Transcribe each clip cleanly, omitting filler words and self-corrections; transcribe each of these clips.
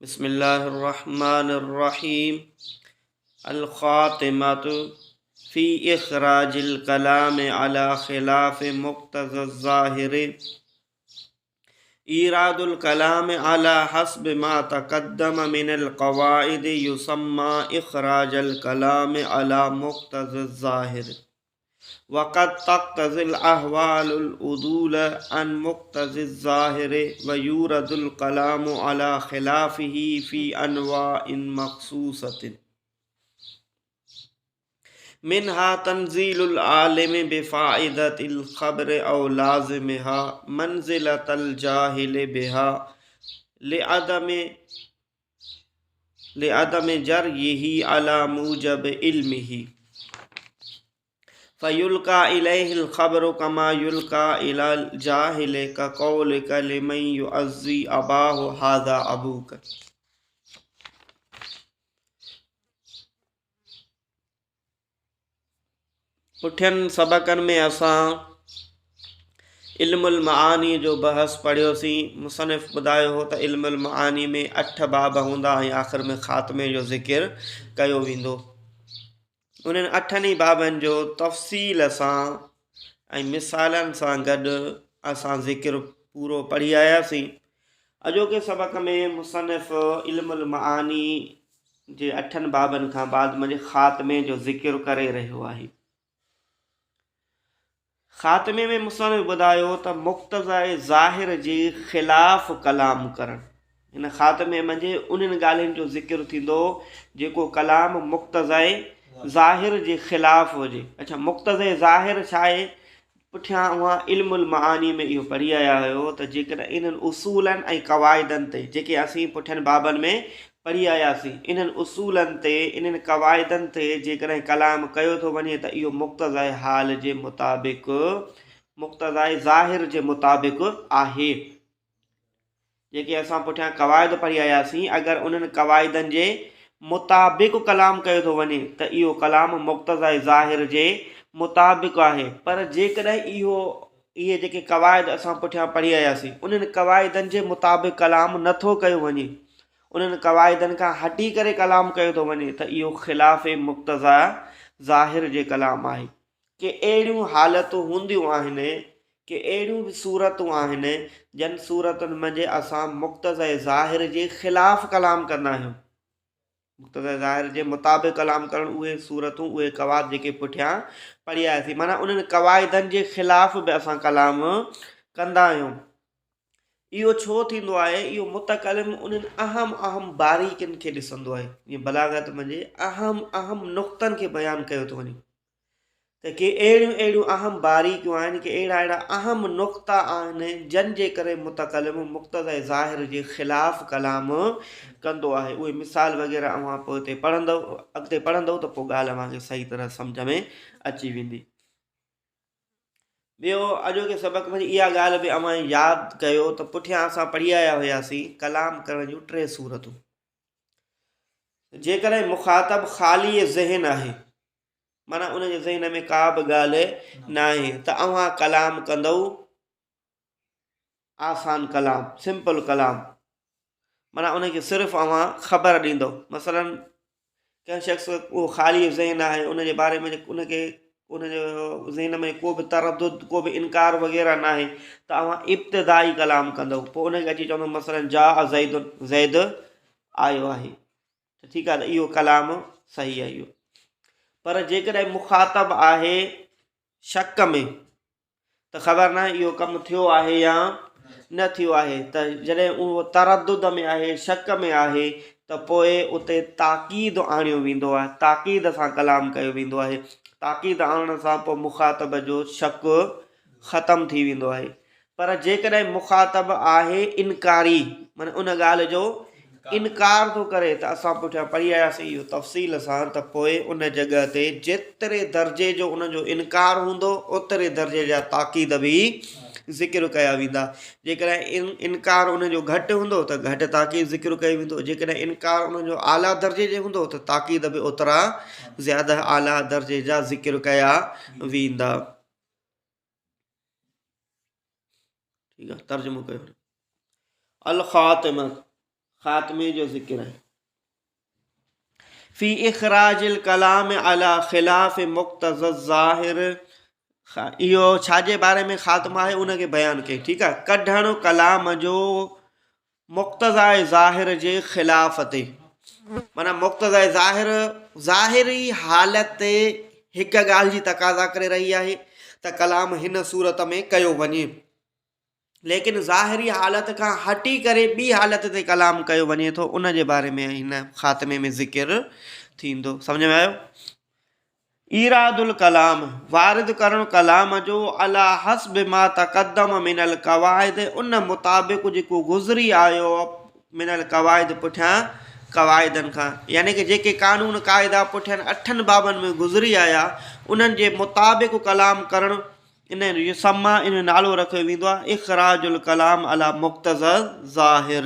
بسم اللہ الرحمن الرحیم الخاتمۃ فی اخراج الکلام علی خلاف مقتضی الظاہر ایراد الکلام علی حسب ما تقدم من القواعد یسمى اخراج الکلام علی مقتضی الظاہر وقد تقتضی الاحوال العدول عن مقتضی الظاہر ویورد الکلام علی خلافہ فی انواع مخصوصۃ منہا تنزیل العالم بفائدۃ الخبر او لازمها منزلۃ الجاہل بها لعدم جریہ علی موجب علمہ فیلقى الیہ الخبر کما یلقى الی الجاہل کقولک لمن یعزی اباہ ھذا ابوک۔ پٹھن سبقن میں اساں علم المعانی جو بحث پڑھیوسی۔ مصنف ٻدایو ہو تا علم المعانی میں 8 باب ہوندا ۽ آخر میں خاتمے جو ذکر کیو ویندو۔ انہن 8 بابن جو تفصیل سان ۽ مثالن سان گڈ اساں ذکر پورو پڑھی آیاسی۔ اجوکے سبق میں مصنف علم المعانی جے 8 بابن کھان بعد مجھے خاتمے جو ذکر کرے رہیو آہی۔ خاتمے میں مصنف ॿدایو تا مقتضی ظاہر جے خلاف کلام کرن۔ ان خاتمے منجھے انہن ڳالھين جو ذکر تھیندو جيڪو کلام مقتضی ظاہر جے خلاف ہوجے۔ اچھا مقتضی ظاہر چھائے پٹھیاں اُہاں علم المعانی میں اہو پڑھی آیا ہو تا جيڪڏهن انہن اصولن ۽ قواعدن تے جيڪي اسين پٹھن بابن میں پڑھی آیاسی، انہن اصولن تے انہن قواعدن تے جيڪڏهن کلام کيو تو وڃي تا اهو مقتضی حال جے مطابق مقتضی ظاہر جے مطابق آہے۔ جيڪي اسان پٹھیاں قواعد پڑھی آیاسی، اگر انہن قواعدن جے مطابق کلام کيو تو وڃي تا اهو کلام مقتضی ظاہر جے مطابق آہے۔ پر جيڪڏهن اهي جيڪي قواعد اسان پٹھیاں پڑھی آیاسی انہن قواعدن جے مطابق کلام نٿو کيو وڃي، انہن قواعدن کان ہٹی کرے کلام کيو تو وڃي تا اهو خلاف مقتضی ظاہر جے کلام آہے۔ کہ اہڑیوں حالتوں ہوندیوں آہن، کہ اہڑیوں بھی صورتوں آہن جن صورتن منجھے اسان مقتضی ظاہر جے خلاف کلام کرنا ہے۔ مقتضی ظاہر جے مطابق کلام کرن اوے صورتوں اوے قواعد جيڪي پٹھیاں پڑھی آياسي، مانا انہن قواعدن جے خلاف بھی اسان کلام کندا آهيون۔ اهو چھو تھیندو آهي؟ اهو متکلم انہن اہم باریڪين کي ڏسندو آهي۔ یہ بلاغت منجھے اہم نقطن کے بیان کيو تو وڃي تا کہ اہڑیوں اہم باریڪيون آهن، کہ اهڙا اہم نقطہ آهن جن جے کرے متکلم مقتضی ظاہر جے خلاف کلام کندو آهي۔ اوہے مثال وغیرہ اوہاں پوئتے پڑھندو، اڳتے پڑھندو تو پوءِ ڳالھ اوهاں صحیح طرح سمجھ میں اچي ويندي۔ ॿيو اڄوڪي سبق میں اها ڳالھ بھی اوهان یاد ڪيو تو پٺيان اسان پڙهي آيا هياسي کلام کرن جون 3 صورتون۔ جيڪڏهن مخاطب خالي ذهن آهي، مانا ان جي ذهن میں کا به ڳالھ ناهي ته اوهان کلام کندو آسان کلام، سمپل کلام، مانا ان کي صرف اوهان خبر ڏيندو۔ مثلا कंहिं शख़्स उहो ख़ाली ज़हन आहे उन जे बारे में उन खे उन जो ज़हन में को बि तरदुद को बि इनकार वग़ैरह न आहे त अवां इब्तिदाई कलाम कंदव, पोइ उन खे अची चवंदो मसलन जा ज़ैद आयो आहे, त ठीकु आहे, त इहो कलाम सही आहे इहो। पर जेकॾहिं मुखातब आहे शक में त ख़बर न आहे इहो कमु थियो आहे या न थियो आहे, त जॾहिं उहो तरदुद में आहे शक में आहे त पोइ उते ताक़ीद आणियो वेंदो आहे, ताक़ीद सां कलाम कयो वेंदो आहे। ताक़ीद आणण सां पोइ मुखातब जो शक ख़तमु थी वेंदो आहे। पर जेकॾहिं मुखातब आहे इनकारी, माना उन ॻाल्हि जो इनकार थो करे, त असां पुठियां पढ़ी आयासीं इहो तफ़सील सां, त पोइ उन जॻह ते जेतिरे दर्जे जो उन जो इनकार हूंदो ओतिरे दर्जे जा ताक़ीद बि ज़िक्र कया वेंदा। जेकॾहिं इनकार उन जो घटि हूंदो त घटि ताक़ीद ज़िक्र कयो वेंदो, जेकॾहिं इनकार उन जो आला दर्जे जो हूंदो त ताक़ीद बि ओतिरा ज़्यादा आला दर्जे जा ज़िक्र कया वेंदा। ठीकु आहे, तर्जुमो कयो। अल ख़ातिमा, ख़ात्मे जो ज़िक्र आहे। फ़ी इख़राजिल कलाम अला ख़िलाफ़ मुक़्तज़ ज़ाहिर, इहो छाजे बारे में ख़ात्मा आहे उनखे बयानु कई। ठीकु आहे, कढणु कलाम जो मुक़्तज़ाए ज़ाहिर जे ख़िलाफ़ ते, माना मुक़्तज़ाए ज़ाहिर ज़ाहिरी हालति हिकु ॻाल्हि जी तक़ाज़ा करे रही आहे त कलाम हिन सूरत में कयो वञे, लेकिन ज़ाहिरी हालति खां हटी करे ॿी हालति ते कलाम कयो वञे थो, उन जे बारे में हिन ख़ात्मे में ज़िक्र थींदो। सम्झ में आयो? ईरादुल कलाम, वारिद करणु कलाम जो अला हस्ब मा तक़द्दम मिनल क़वाइद, उन मुताबिक़ जेको गुज़री आयो मिनल क़वाइद पुठियां क़वाइदनि खां, यानी कि जेके कानून क़ाइदा पुठियां 8 बाबनि में गुज़री आया उन्हनि जे मुताबिक़ कलाम करणु, इन युसम्मा, इन नालो रखियो वेंदो आहे इख़राजुल कलाम अला मुक़्तज़ ज़ाहिर,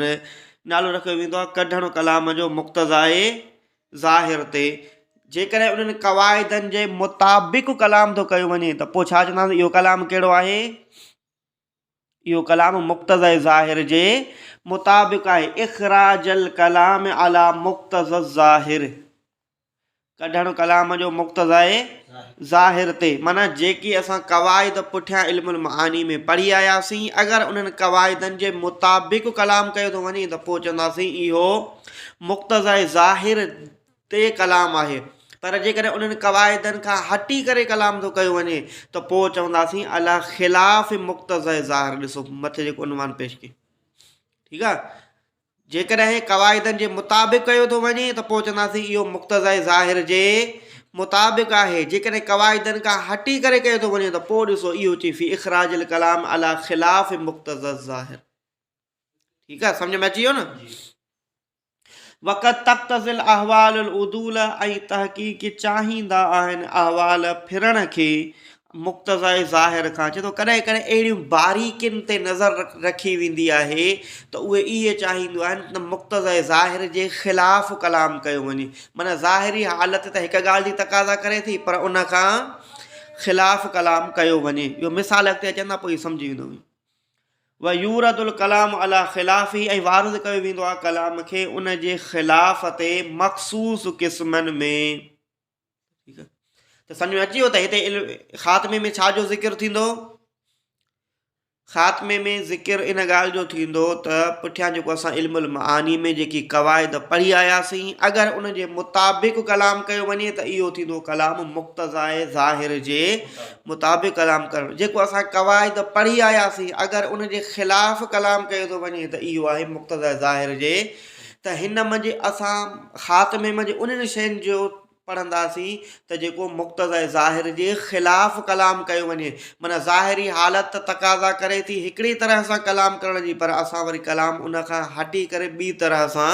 नालो रखियो वेंदो आहे कढणु कलाम जो मुक़्तज़ाए ज़ाहिर ते। जेकॾहिं उन्हनि क़वाइदनि जे मुताबिक़ कलाम थो कयो वञे त पोइ छा चवंदासीं, इहो कलाम कहिड़ो आहे? इहो कलाम मुक़्तज़ाए ज़ाहिर जे मुताबिक़ आहे। इख़राजल कलाम अला मुक़्तज़ ज़ाहिर, कढणु कलाम जो मुक़्तज़ाए ज़ाहिर ते, माना जेकी असां क़वाइद पुठियां इल्मुल मआनी में पढ़ी आयासीं, अगरि उन्हनि क़वाइदनि जे मुताबिक़ कलाम कयो थो वञे त पोइ चवंदासीं इहो मुक़्तज़ाए ज़ाहिर ते कलाम आहे। पर जेकॾहिं उन्हनि क़वाइदनि खां हटी करे कलाम थो कयो वञे त पोइ चवंदासीं अला ख़िलाफ़ मुक़्तज़ाए ज़ाहिर। ॾिसो मथे जेको उनवान पेश कई, ठीकु आहे, जेकॾहिं क़वाइदनि जे मुताबिक़ कयो थो वञे त पोइ चवंदासीं इहो मुक़्तज़ाए ज़ाहिर जे मुताबिक़ आहे। जेकॾहिं क़वाइदनि खां हटी करे कयो थो वञे त पोइ ॾिसो इहो चई फ़ी इख़राजिल कलाम अला ख़िलाफ़ मुक़्तज़ ज़ाहिर। ठीकु आहे, सम्झ में अची वियो न? वक़्त तक़्तज़िल अहवाल उदूल, ऐं तहक़ीक़ चाहींदा आहिनि अहवाल फिरण खे मुक़्तज़ाए ज़ाहिर खां। चए थो कॾहिं कॾहिं अहिड़ियूं बारीकियुनि ते नज़र रखी वेंदी आहे त उहे इहे चाहींदियूं आहिनि त मुक़्तज़ाए ज़ाहिर जे ख़िलाफ़ु कलाम कयो वञे, माना ज़ाहिरी हालति त हिकु ॻाल्हि जी तक़ाज़ा करे थी पर उन खां ख़िलाफ़ु कलाम कयो वञे। इहो मिसाल अॻिते अचंदा पोइ सम्झी वेंदो। व यूरदुल कलाम अला ख़िलाफ़ी, ऐं वारिद कयो वेंदो आहे कलाम खे उन जे ख़िलाफ़ ते मख़सूस क़िस्मनि में। ठीकु आहे, त सम्झ में अची वियो त हिते ख़ात्मे में छा जो ज़िक्र थींदो? ख़ात्मे में ज़िक्र इन ॻाल्हि जो थींदो त पुठियां जेको असां इल्मुल मआनी में जेकी क़वाइद पढ़ी आयासीं, अगरि उन जे मुताबिक़ कलाम कयो वञे त इहो थींदो कलाम मुक़्तज़ाए ज़ाहिर जे मुताबिक़ कलाम करणु। जेको असां क़वाइद पढ़ी आयासीं अगरि उन जे ख़िलाफ़ु कलाम कयो थो वञे त इहो आहे मुक़्तज़ाए ज़ाहिर जे। त हिन मंझि असां ख़ात्मे मंझि उन्हनि शयुनि जो पढ़ंदासीं त जेको मुक़्तज़ाए ज़ाहिर जे ख़िलाफ़ु कलाम कयो वञे, माना ज़ाहिरी हालति तक़ाज़ा करे थी हिकिड़ी तरह सां कलाम करण जी, पर असां वरी कलाम उन खां हटी करे ॿी तरह सां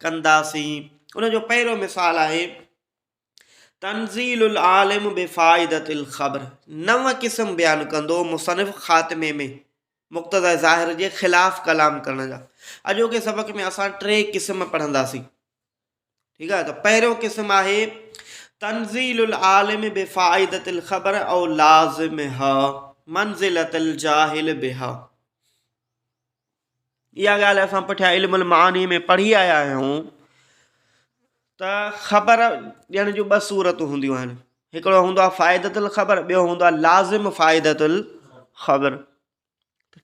कंदासीं। उन जो पहिरियों मिसाल आहे तंज़ीलुल आलिम बिफ़ाइदतिल ख़बर। 9 क़िस्म बयानु कंदो मुसनिफ़ ख़ात्मे में मुक़्तज़ाए ज़ाहिर जे ख़िलाफ़ु कलाम करण जा। अॼोके सबक़ में असां 3 क़िस्म पढ़ंदासीं। ठीकु आहे, त पहिरियों क़िस्म आहे तंज़ीलुल आलिम बिफ़ाइदतिल ख़बर औ लाज़िमहा मंज़िलतल जाहिल बिहा। इहा ॻाल्हि असां पुठियां इल्मुल मआनी में पढ़ी आया आहियूं त ख़बर ॾियण जूं 2 सूरतूं हूंदियूं आहिनि। हिकिड़ो हूंदो आहे फ़ाइदतुल ख़बर, ॿियो हूंदो आहे लाज़िम फ़ाइदतुल ख़बर।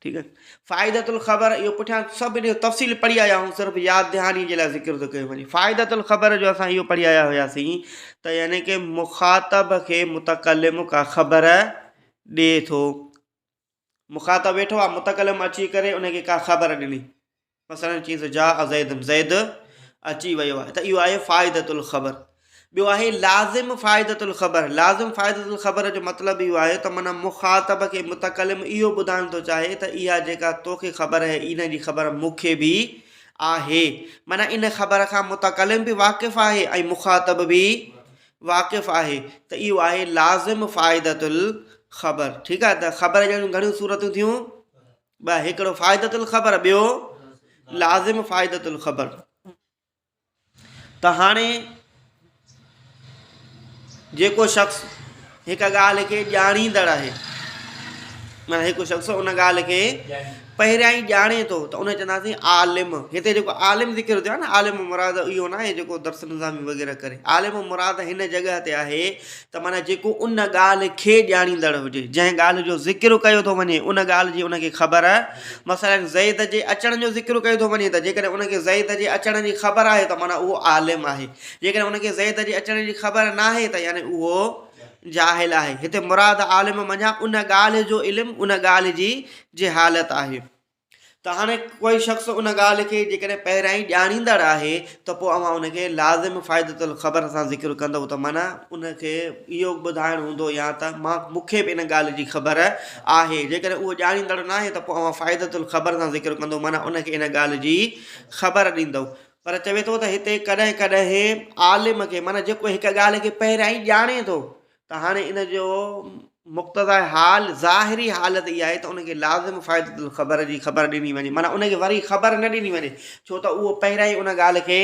ठीकु आहे, फ़ाइदतुल ख़बर इहो पुठियां सभु इन जो तफ़सील पढ़ी आया आहियूं, सिर्फ़ु यादि दहानी जे लाइ ज़िक्र थो कयो वञे। फ़ाइदतुल ख़बर जो असां इहो पढ़ी आया हुआसीं त यानी कि मुख़ातब खे मुतकलिम का ख़बर ॾिए थो। मुख़ातब वेठो आहे, मुतकलिम अची करे उनखे का ख़बर ॾिनी, मसलन चीज़ जा ज़ैद, ज़ैद अची वियो आहे, त इहो आहे फ़ाइदतुल ख़बर। ॿियो आहे लाज़िम फ़ाइदतुल ख़बर। लाज़िम फ़ाइदतुल ख़बर जो मतिलबु इहो आहे त माना मुख़ातब खे मुतकलिम इहो ॿुधाइण थो चाहे त इहा जेका तोखे ख़बर आहे इन जी ख़बर मूंखे बि आहे, माना इन ख़बर खां मुतकलिम बि वाक़िफ़ आहे ऐं मुख़ातब बि वाक़िफ़ आहे, त इहो आहे लाज़िम फ़ाइदतुल ख़बर। ठीकु आहे, त ख़बर जहिड़ियूं घणियूं सूरतूं थियूं? 2, हिकिड़ो फ़ाइदतुल ख़बर, ॿियो लाज़िम फ़ाइदतुल ख़बर। त हाणे जेको शख़्स हिकु ॻाल्हि खे ॼाणींदड़ आहे, माना हिकु शख़्स उन ॻाल्हि खे पहिरियां ई ॼाणे थो त उन चवंदासीं आलिम। हिते जेको आलिम ज़िक्र थियो आहे न, आलिम मुराद इहो न आहे जेको दर्स निज़ामी वग़ैरह करे। आलिम मुराद हिन जॻह ते आहे त माना जेको उन ॻाल्हि खे ॼाणींदड़ हुजे, जंहिं ॻाल्हि जो ज़िक्र कयो थो वञे उन ॻाल्हि जी उनखे ख़बर। मसइलन ज़ैद जे अचण जो ज़िक्र कयो थो वञे त जेकॾहिं उनखे ज़ैद जे अचण जी ख़बर आहे त माना उहो आलिम आहे। जेकॾहिं उनखे ज़ैद जे अचण जी ख़बर न आहे त यानी उहो जाहिल आहे। हिते मुराद आलिम मञा उन ॻाल्हि जो इल्मु, उन ॻाल्हि जी जहालत आहे। त हाणे कोई शख़्स उन ॻाल्हि खे जेकॾहिं पहिरियां ई ॼाणींदड़ आहे त पोइ अव्हां उनखे लाज़िम फ़ाइदतुल ख़बर सां ज़िक्र कंदव त माना उनखे इहो ॿुधाइणु हूंदो या त मूंखे बि इन ॻाल्हि जी ख़बर आहे। जेकॾहिं उहो ॼाणींदड़ न आहे त पोइ अव्हां फ़ाइदतुल ख़बर सां ज़िक्र कंदव, माना उनखे इन ॻाल्हि जी ख़बर ॾींदव। पर चवे थो त हिते कॾहिं कॾहिं आलिम खे माना जेको हिकु ॻाल्हि खे पहिरियां ई ॼाणे थो त हाणे इन जो मुक़्तदा हाल ज़ाहिरी हालत इहा आहे त उनखे लाज़िम फ़ाइदतुल ख़बर जी ख़बर ॾिनी वञे, माना उनखे वरी ख़बर न ॾिनी वञे, छो त उहो पहिरियां ई उन ॻाल्हि खे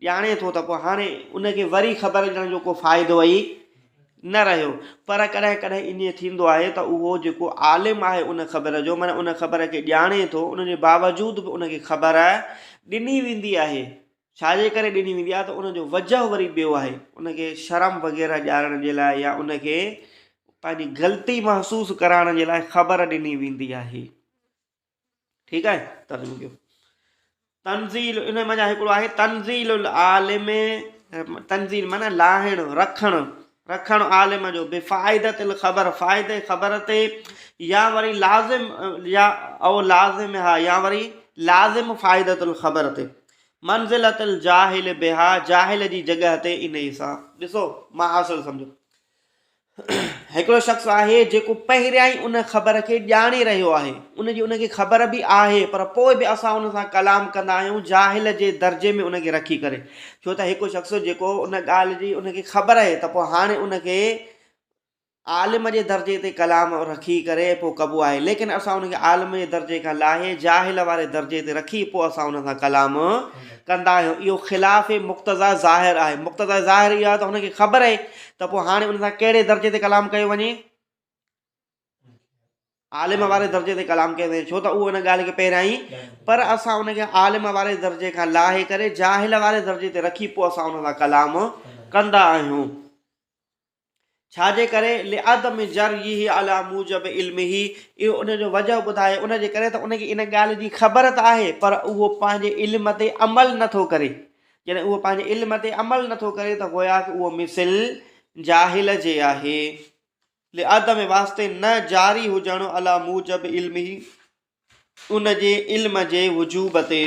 ॼाणे थो त पोइ हाणे उनखे वरी ख़बर ॾियण जो को फ़ाइदो ई न रहियो। पर कॾहिं कॾहिं ईअं थींदो आहे त उहो जेको आलिम आहे उन ख़बर जो, माना उन ख़बर खे ॼाणे थो, उनजे बावजूद बि उनखे ख़बर ॾिनी वेंदी आहे। छाजे करे ॾिनी वेंदी आहे त उनजो वजह वरी ॿियो आहे, उनखे शर्म वग़ैरह ॼाणण जे लाइ या उनखे पंहिंजी ग़लती महसूसु कराइण जे लाइ ख़बर ॾिनी वेंदी आहे। ठीकु आहे। तर्जुमो कयो। तंज़ील इन मां हिकिड़ो आहे तंज़ील आलिम। तंज़ील माना लाहिणु, रखणु आलिम जो बेफ़ाइदतुल ख़बर, फ़ाइदे ख़बर ते, या वरी लाज़िम या ओ लाज़िम हा या वरी लाज़िम फ़ाइदतुल ख़बर ते, मंज़िलतुल जाहिल बिहा जाहिल जी जॻह ते इन सां। ॾिसो मां हासिल सम्झो, हिकिड़ो शख़्स आहे जेको पहिरियां ई उन ख़बर खे ॼाणे रहियो आहे, उनखे ख़बर बि आहे, पर पोइ बि असां उन सां कलाम कंदा आहियूं जाहिल जे दर्जे में उनखे रखी करे। छो त हिकु शख़्स जेको उन ॻाल्हि जी उनखे ख़बर आहे त पोइ हाणे उनखे आलिम जे दर्जे ते कलाम रखी करे पोइ कबो आहे, लेकिन असां उनखे आलिम जे दर्जे खां लाहे जाहिल वारे दर्जे ते रखी पोइ असां उन सां कलाम कंदा आहियूं। इहो ख़िलाफ़ मुक़्तज़ा ज़ाहिर आहे। मुक़्तज़ा ज़ाहिर इहो आहे त हुनखे ख़बर आहे त पोइ हाणे उन सां कहिड़े दर्जे ते कलाम कयो वञे, आलिम वारे दर्जे ते कलाम कयो वञे, छो त उहो उन ॻाल्हि खे पहिरियां ई, पर असां उनखे आलिम वारे दर्जे खां लाहे करे जाहिल वारे दर्जे ते रखी पोइ असां उन सां कलाम कंदा आहियूं। छाजे करे लिअदम जरही अला मूजब इल्मिही, इहो उनजो वजह ॿुधाए उनजे करे त उनखे इन ॻाल्हि जी ख़बर त आहे पर उहो पंहिंजे इल्म ते अमल नथो करे। जॾहिं उहो पंहिंजे इल्म ते अमल नथो करे त गोया कि उहो मिसिल जाहिल जे आहे। लिअदम वास्ते न जारी हुजणु अला मूजब इल्मिही, उनजे इल्म जे वजूब ते।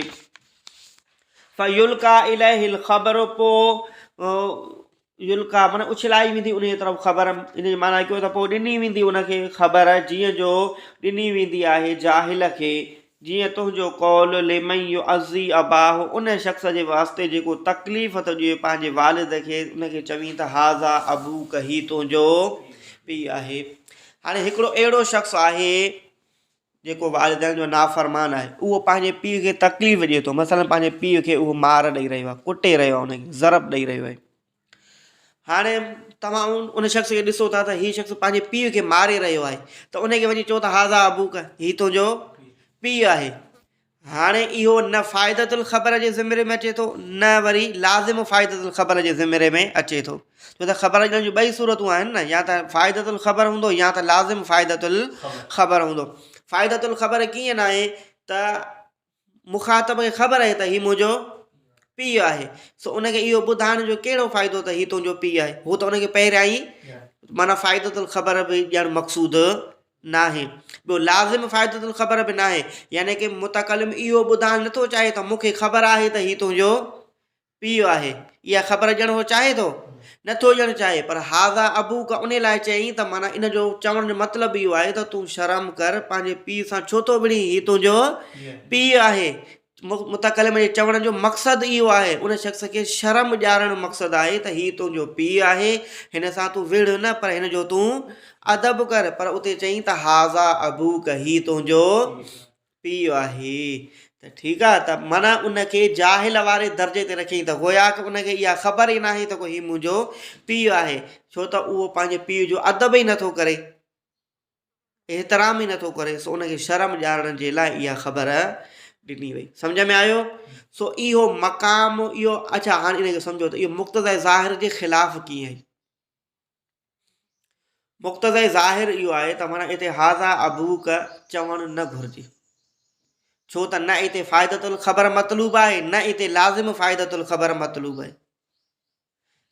फयुल्का इलैहिल ख़बर, पोइ युल्का माना उछलाई वेंदी उन तरफ़ ख़बर, इन जो माना कयो त पोइ ॾिनी वेंदी उनखे ख़बर, जीअं जो ॾिनी वेंदी आहे जाहिल खे। जीअं तुंहिंजो कौल लिमन युअज़्ज़ी अबाहु, उन शख़्स जे वास्ते जेको तकलीफ़ थो ॾिए पंहिंजे वालिद खे, उनखे चवीं त हाज़ा अबूक, ही तुंहिंजो पीउ आहे। हाणे हिकिड़ो अहिड़ो शख़्स आहे जेको वालिदैन जो नाफ़रमान आहे, उहो पंहिंजे पीउ खे तकलीफ़ ॾिए थो, मसइलन पंहिंजे पीउ खे उहो मार ॾेई रहियो आहे, कुटे रहियो आहे, उनखे ज़रब ॾेई रहियो आहे। हाणे तव्हां उन शख़्स खे ॾिसो था त हीउ शख़्स पंहिंजे पीउ खे मारे रहियो आहे, त उनखे वञी चओ त हाज़ा अबूक, ही तुंहिंजो पीउ आहे। हाणे इहो न फ़ाइदतुल ख़बर जे ज़िमरे में अचे थो, न वरी लाज़िम फ़ाइदतुल ख़बर जे ज़िमरे में अचे थो, छो त ख़बर ॾियण जूं ॿई सूरतूं आहिनि न, या त फ़ाइदतुल ख़बर हूंदो या त लाज़िम फ़ाइदतुल ख़बर हूंदो। फ़ाइदतुल ख़बर कीअं न आहे त मुख़ातब खे ख़बर आहे त हीउ मुंहिंजो पीउ आहे, सो उनखे इहो ॿुधाइण जो कहिड़ो फ़ाइदो त हीउ तुंहिंजो पीउ आहे, हू त उनखे पहिरियां ई माना फ़ाइदतुल ख़बर बि ॾियणु मक़सूदु न आहे। ॿियो लाज़िम फ़ाइदतुल ख़बर बि न आहे, यानी कि मुतकलिम इहो ॿुधाइणु नथो चाहे त मूंखे ख़बर आहे त हीउ तुंहिंजो पीउ आहे, इहा ख़बर ॾियणु उहो चाहे थो, नथो ॾियणु चाहे, पर हाज़ा अबूक उन लाइ चयईं त माना इन जो चवण जो मतिलबु इहो आहे त तूं शर्म कर, पंहिंजे पीउ सां छो थो विढ़ी, हीउ तुंहिंजो पीउ आहे। मुतकलिम जे चवण जो मक़सदु इहो आहे, उन शख़्स खे शर्म ॾियारणु मक़सदु आहे त हीउ तुंहिंजो पीउ आहे, हिन सां तूं विढ़ न, पर हिन जो तूं अदब कर। पर उते चयईं त हाज़ा अबूक, हीउ तुंहिंजो पीउ आहे, त ठीकु आहे। त माना उनखे जाहिल वारे दर्जे ते रखियईं त गोया कि उनखे इहा ख़बर ई न आहे त हीउ मुंहिंजो पीउ आहे, छो त उहो पंहिंजे पीउ जो अदब ई नथो करे। एतिराम ई नथो करे, सो उनखे शर्म ॾियारण जे लाइ इहा ख़बर ॾिनी वई। सम्झ में आयो? सो इहो मक़ाम इहो, अच्छा हाणे इनखे सम्झो त इहो मुक़्तज़ा ज़ाहिर जे ख़िलाफ़ कीअं आहे। मुक़्तज़ा ज़ाहिर इहो आहे त माना हिते हाज़ा अबूक चवणु न घुरिजे, छो त न हिते फ़ाइदतुल ख़बर मतलूब आहे, न हिते लाज़िम फ़ाइदतुल ख़बर मतलूब आहे।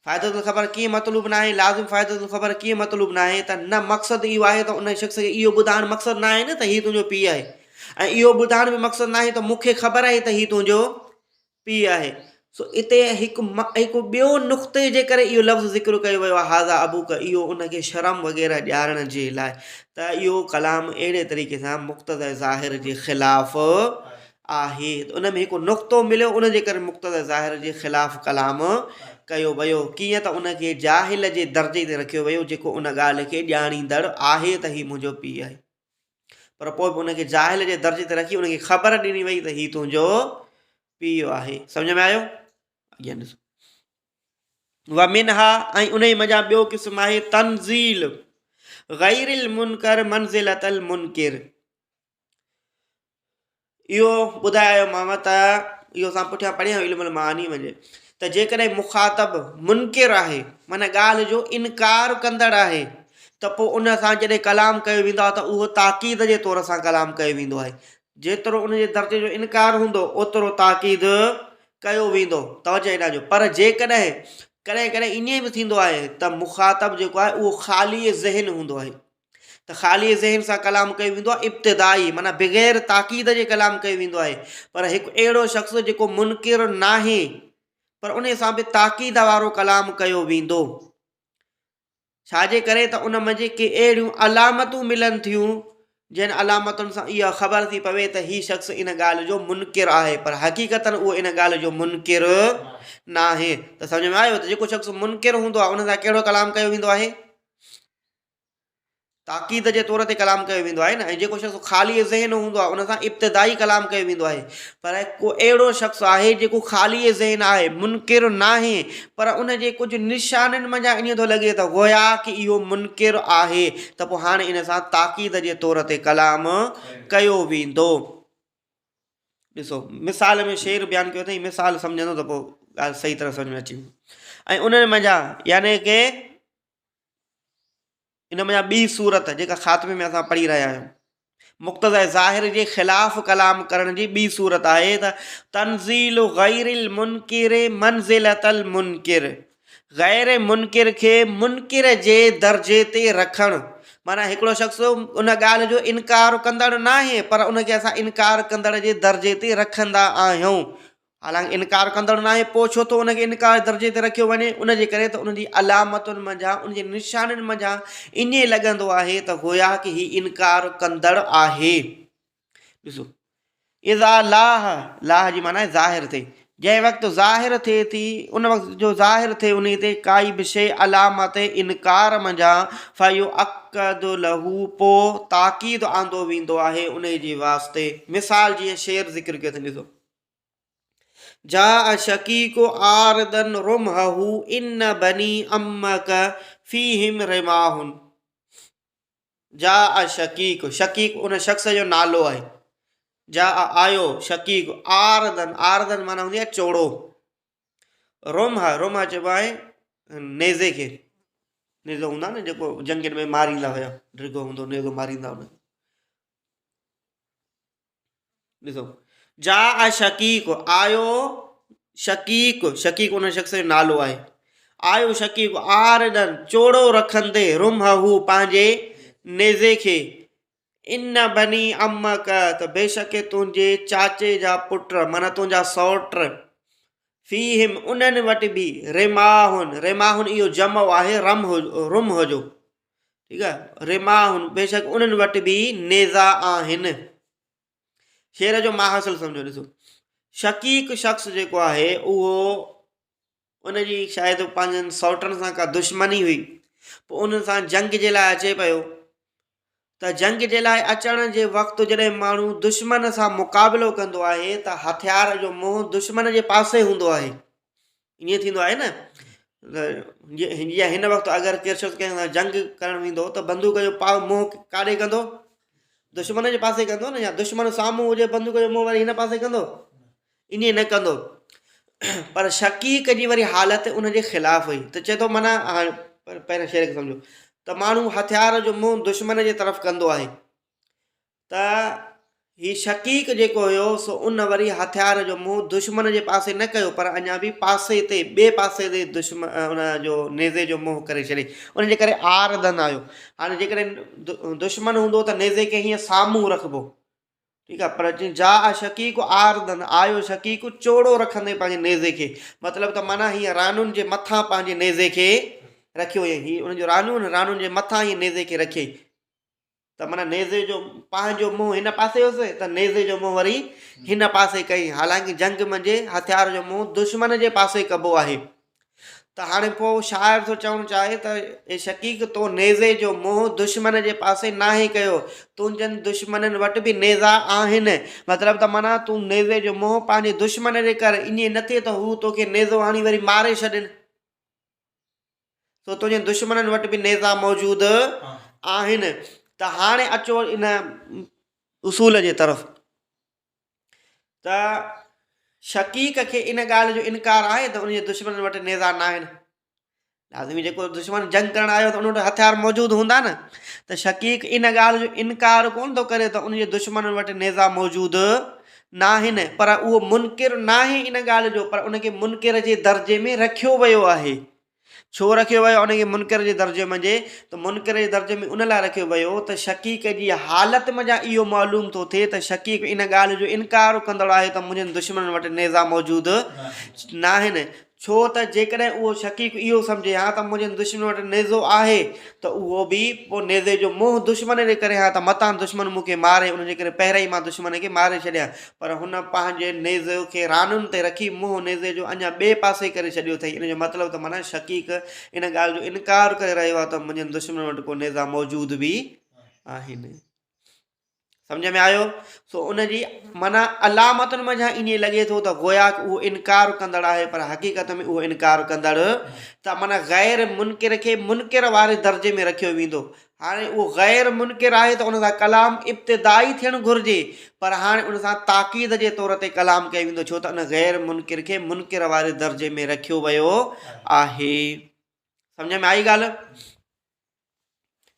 फ़ाइदतुल ख़बर कीअं मतलूब न आहे, लाज़िम फ़ाइदतुल ख़बर कीअं मतलूब न आहे, त न मक़सदु इहो आहे त उन शख़्स खे इहो ॿुधाइणु मक़सदु न आहे न त हीउ तुंहिंजो पीउ आहे, ऐं इहो ॿुधाइण बि मक़सदु न आहे त मूंखे ख़बर आहे त हीउ तुंहिंजो पीउ आहे। सो हिते हिकु ॿियो नुक़्ते जे करे इहो लफ़्ज़ ज़िक्र कयो वियो आहे हाज़ा अबूक, इहो उनखे शर्म वग़ैरह ॾियारण जे लाइ, त इहो कलाम अहिड़े तरीक़े सां मुक़्तज़ा ज़ाहिर जे ख़िलाफ़ आहे। त उन में हिकु नुक़्तो मिलियो, उन जे करे मुक़्तज़ा ज़ाहिर जे ख़िलाफ़ कलाम कयो वियो। कीअं त उनखे जाहिल जे दर्जे ते रखियो वियो, जेको उन ॻाल्हि खे ॼाणींदड़ आहे त हीउ मुंहिंजो पीउ आहे, पर पोइ बि उनखे जाहिल जे दर्जे ते रखी उनखे ख़बर ॾिनी वई त हीउ तुंहिंजो पीउ आहे। सम्झ में आयो? अॻियां ॾिसो, वमिनहा, ऐं उन ई मज़ा ॿियो क़िस्म आहे तंज़ील गैरिल मुनकर मंज़िलतल मुनकिर। इहो ॿुधायोमांव त इहो असां पुठियां पढ़िया इल्मुल मानी वञे त जेकॾहिं मुखातब मुनकिर आहे, माना ॻाल्हि जो इनकार कंदड़ आहे, त पोइ उन सां जॾहिं कलाम कयो वेंदो आहे त उहो ताक़ीद जे तौर सां कलाम कयो वेंदो आहे। जेतिरो उनजे दर्जे जो इनकार हूंदो ओतिरो ताक़ीद कयो वेंदो। तवजो हेॾा जो, पर जेकॾहिं कॾहिं कॾहिं ईअं बि थींदो आहे त मुखातब जेको आहे उहो ख़ाली ज़हन हूंदो आहे, त ख़ाली ज़हन सां कलाम कयो वेंदो आहे, इब्तिदाई माना बग़ैर ताक़ीद जे कलाम कयो वेंदो आहे। पर हिकु अहिड़ो शख़्स जेको मुनकिर नाहे, पर उन सां बि ताक़ीद वारो कलाम कयो वेंदो, छाजे करे त उन मंझि के अहिड़ियूं अलामतूं मिलनि थियूं जिन अलामतुनि सां इहा ख़बर थी पवे त हीउ शख़्स इन ॻाल्हि जो मुनकिर आहे, पर हक़ीक़तन उहो इन ॻाल्हि जो मुनकिर न आहे। त सम्झ में आयो त जेको शख़्स मुनकिर हूंदो आहे उन सां कहिड़ो कलाम कयो वेंदो आहे, ताक़ीद जे तौर ते कलाम कयो वेंदो आहे न। ऐं जेको शख़्स ख़ाली ज़हन हूंदो आहे उन सां इब्तिदाई कलाम कयो वेंदो आहे। पर को अहिड़ो शख़्स आहे जेको ख़ाली ज़हन आहे, मुनकिर न आहे, पर उन जे कुझु निशाननि मंझां ईअं थो लॻे त गोया कि इहो मुनकिर आहे, त पोइ हाणे इन सां ताक़ीद जे तौर ते कलाम कयो वेंदो। ॾिसो मिसाल में शेर बयानु कयो अथई, मिसाल सम्झंदो त पोइ ॻाल्हि सही तरह सम्झ में अची। ऐं उन मंझां यानी के इन में ॿी सूरत जेका ख़ात्मे में असां पढ़ी रहिया आहियूं, मुक़्तज़ा ज़ाहिर जे ख़िलाफ़ कलाम करण जी ॿी सूरत आहे त तंज़ील गैरिल मुनकिर मंज़िलतल मुनकिर, गैर मुनकिर खे मुनकिर जे दर्जे ते रखणु। माना हिकिड़ो शख़्स उन ॻाल्हि जो इनकार कंदड़ न आहे, पर उनखे असां इनकार कंदड़ जे दर्जे ते रखंदा आहियूं। हालांकि इनकार कंदड़ न आहे, पोइ छो थो उनखे इनकार दर्जे ते रखियो वञे, उनजे करे त उनजी अलामतुनि मंझां उनजे निशाननि मंझां ईअं लॻंदो आहे त गोया कि हीउ इनकार कंदड़ आहे। ॾिसो इज़ा लाह, लाह जी माना ज़ाहिर थिए, जंहिं वक़्तु ज़ाहिर थिए थी, उन वक़्तु जो ज़ाहिर थिए उन ते काई बि शइ अलामत इनकार मंझां फयो अक़द लहू, पोइ ताक़ीद आंदो वेंदो आहे उन जे वास्ते। मिसाल जीअं शेर ज़िक्र कयो अथनि, ॾिसो जा शकीक आरदन रुमहू इन बनी अम्मक फीहिम रिमाहुन। जा शकीक, शकीक उन शख़्स जो नालो आहे। जा आयो शकीक, आरदन, आरदन माना हूंदी आहे चौड़ो, रुमह, रुमह चइबो आहे नेज़े खे, नेज़ो हूंदो आहे न जेको जंगनि में मारींदा हुया, ड्रिगो हूंदो नेज़ो मारींदा हुन। ॾिसो जा शकीक, आयो शकीक, शकीक उन शख़्स जो नालो आहे। आयो शकीक आरदन चौड़ो रखंदे, रुमहू पंहिंजे नेज़े खे, इन बनी अम्मक त बेशक तुंहिंजे चाचे जा पुट माना तुंहिंजा सौट, फीहिम उन्हनि वटि बि रिमाहुन, रिमाहुन इहो जमो आहे रुमह जो, ठीकु आहे, रिमाहुन बेशक उन्हनि वटि बि नेज़ा आहिनि। शेर जो माहसिल सम्झो, ॾिसो शकीक शख़्स जेको आहे उहो उनजी शायदि पंहिंजनि सौटनि सां का दुश्मनी हुई, पोइ उन्हनि सां जंग जे लाइ अचे पियो, त जंग जे लाइ अचण जे वक़्तु जॾहिं माण्हू दुश्मन सां मुक़ाबिलो कंदो आहे त हथियार जो मुंहुं दुश्मन जे पासे हूंदो आहे। ईअं थींदो आहे न, जीअं हिन वक़्तु अगरि केरु शख़्स कंहिं सां जंग करणु वेंदो त बंदूक जो मुंहुं काॾे कंदो, दुश्मन जे पासे कंदो न, या दुश्मन साम्हूं हुजे बंदूक जो मुंहुं वरी हिन पासे कंदो, ईअं न कंदो। पर शकीक जी वरी हालत उनजे ख़िलाफ़ हुई, त चए थो माना हाणे पहिरियों शेर खे सम्झो त माण्हू हथियार जो मुंहुं दुश्मन जे तरफ़ कंदो आहे, त ही शकीक जेको हुयो सो उन वरी हथियार जो मुंहुं दुश्मन जे पासे न कयो, पर अञा बि पासे ते ॿिए पासे ते दुश्मन उन जो नेज़े जो मुंहुं करे छॾे, उनजे करे आर दन आयो। हाणे जेकॾहिं दुश्मन हूंदो त नेज़े खे हीअं साम्हूं रखिबो, ठीकु आहे, पर जीअं जा शकीक आर दन आयो, शकीक चोड़ो रखंदे पंहिंजे नेज़े खे, मतिलबु त माना हीअं रानुनि जे मथां पंहिंजे नेज़े खे रखियो हुयईं, हीअ उनजो रानुनि जे मथां हीअं नेज़े खे रखियईं, त माना नेज़े जो पंहिंजो मुंहुं हिन पासे हुयुसि त नेज़े जो मुंहुं वरी हिन पासे कई। हालांकि जंग मंझि हथियार जो मुंहुं दुश्मन जे पासे कबो आहे। त हाणे पोइ शाइर थो चवणु चाहे त ए शकीक तो नेज़े जो मुंहुं दुश्मन जे पासे नाहे कयो, तुंहिंजनि दुश्मननि वटि बि नेज़ा आहिनि, मतिलबु त माना तूं नेज़े जो मुंहुं पंहिंजे दुश्मन जे कर, ईअं न थिए त हू तोखे नेज़ो हणी वरी मारे छॾनि, तो तुंहिंजे दुश्मननि वटि बि नेज़ा मौजूदु आहिनि। त हाणे अचो इन उसूल जे तरफ़, त शकीक खे इन ॻाल्हि जो इनकार आहे त उनजे दुश्मन वटि नेज़ा न आहिनि, लाज़मी जेको दुश्मन जंग करणु आयो त उन वटि हथियार मौजूदु हूंदा न, त शकीक इन ॻाल्हि जो इनकार कोन थो करे त उनजे दुश्मन वटि नेज़ा मौजूदु न आहिनि, पर उहो मुनकिर न आहे इन ॻाल्हि जो, पर उनखे मुनकिर जे दर्जे में रखियो वियो आहे। छो रखियो वियो उनखे मुनकिर जे दर्जे मंझि, त मुनकिर जे दर्जे में उन लाइ रखियो वियो त शकीक जी हालत मंझां इहो मालूम थो थिए त शकीक इन ॻाल्हि जो इनकार कंदड़ आहे त मुंहिंजनि दुश्मननि वटि नेज़ा मौजूदु न आहिनि। छो त जेकॾहिं उहो शकीक इहो सम्झे हा त मुंहिंजनि दुश्मन वटि नेज़ो आहे, त उहो बि पोइ नेज़े जो मुंहुं दुश्मन जे करे हा त मतां दुश्मन मूंखे मारे, उनजे करे पहिरियों ई मां दुश्मन खे मारे छॾियां, पर हुन पंहिंजे नेज़े खे रानुनि ते रखी मुंहुं नेज़े जो अञा ॿिए पासे करे छॾियो अथई। इन जो मतिलबु त माना शकीक इन ॻाल्हि जो इनकार करे रहियो आहे त मुंहिंजनि दुश्मन वटि को नेज़ा मौजूदु बि आहिनि। सम्झ में आयो? सो उनजी माना अलामतुनि मंझां ईअं लॻे थो त गोया उहो इनकार कंदड़ आहे, पर हक़ीक़त में उहो इनकार कंदड़ त माना ग़ैर मुनकिर खे मुनकिर वारे दर्जे में रखियो वेंदो। हाणे उहो ग़ैर मुनकिर आहे त उन सां कलाम इब्तिदाई थियणु घुरिजे, पर हाणे उन सां ताक़ीद जे तौर ते कलाम कयो वेंदो, छो त उन ग़ैर मुनकिर खे मुनकिर वारे दर्जे में रखियो वियो आहे। सम्झ में आई ॻाल्हि?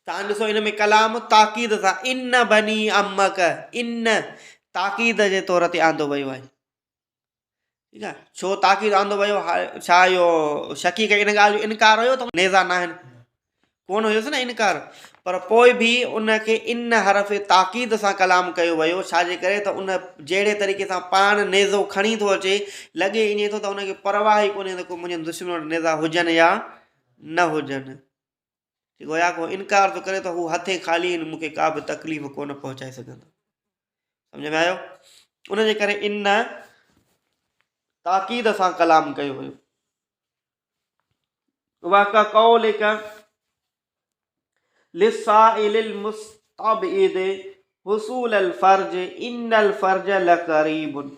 तव्हां ॾिसो हिन में कलाम ताक़ीद सां इन बनी अमक, इन ताक़ीद जे तौर ते आंदो वियो आहे, ठीकु आहे। छो ताक़ीद आंदो वियो? छा इहो शकीक इन ॻाल्हि जो इनकार हुयो त नेज़ा न आहिनि, कोन हुयुसि न इनकार, पर पोइ बि उनखे इन हरफ़ ताक़ीद सां कलाम कयो वियो। छाजे करे त उन जहिड़े तरीक़े सां पाण नेज़ो खणी थो अचे, लॻे ईअं थो त उनखे परवाह ई कोन्हे त को मुंहिंजे दुश्मन वटि नेज़ा हुजनि या न हुजनि, गोया को इनकार थो करे त हू हथे ख़ाली आहिनि, मूंखे का बि तकलीफ़ कोन पहुचाए सघंदा। सम्झ में आयो? उनजे करे इन ताक़ीद सां कलाम कयो वियो। वाका कौलिक लिस्साइलिल मुस्तबइद हुसूल अल फर्ज इन्नल फर्ज लकरीबुन।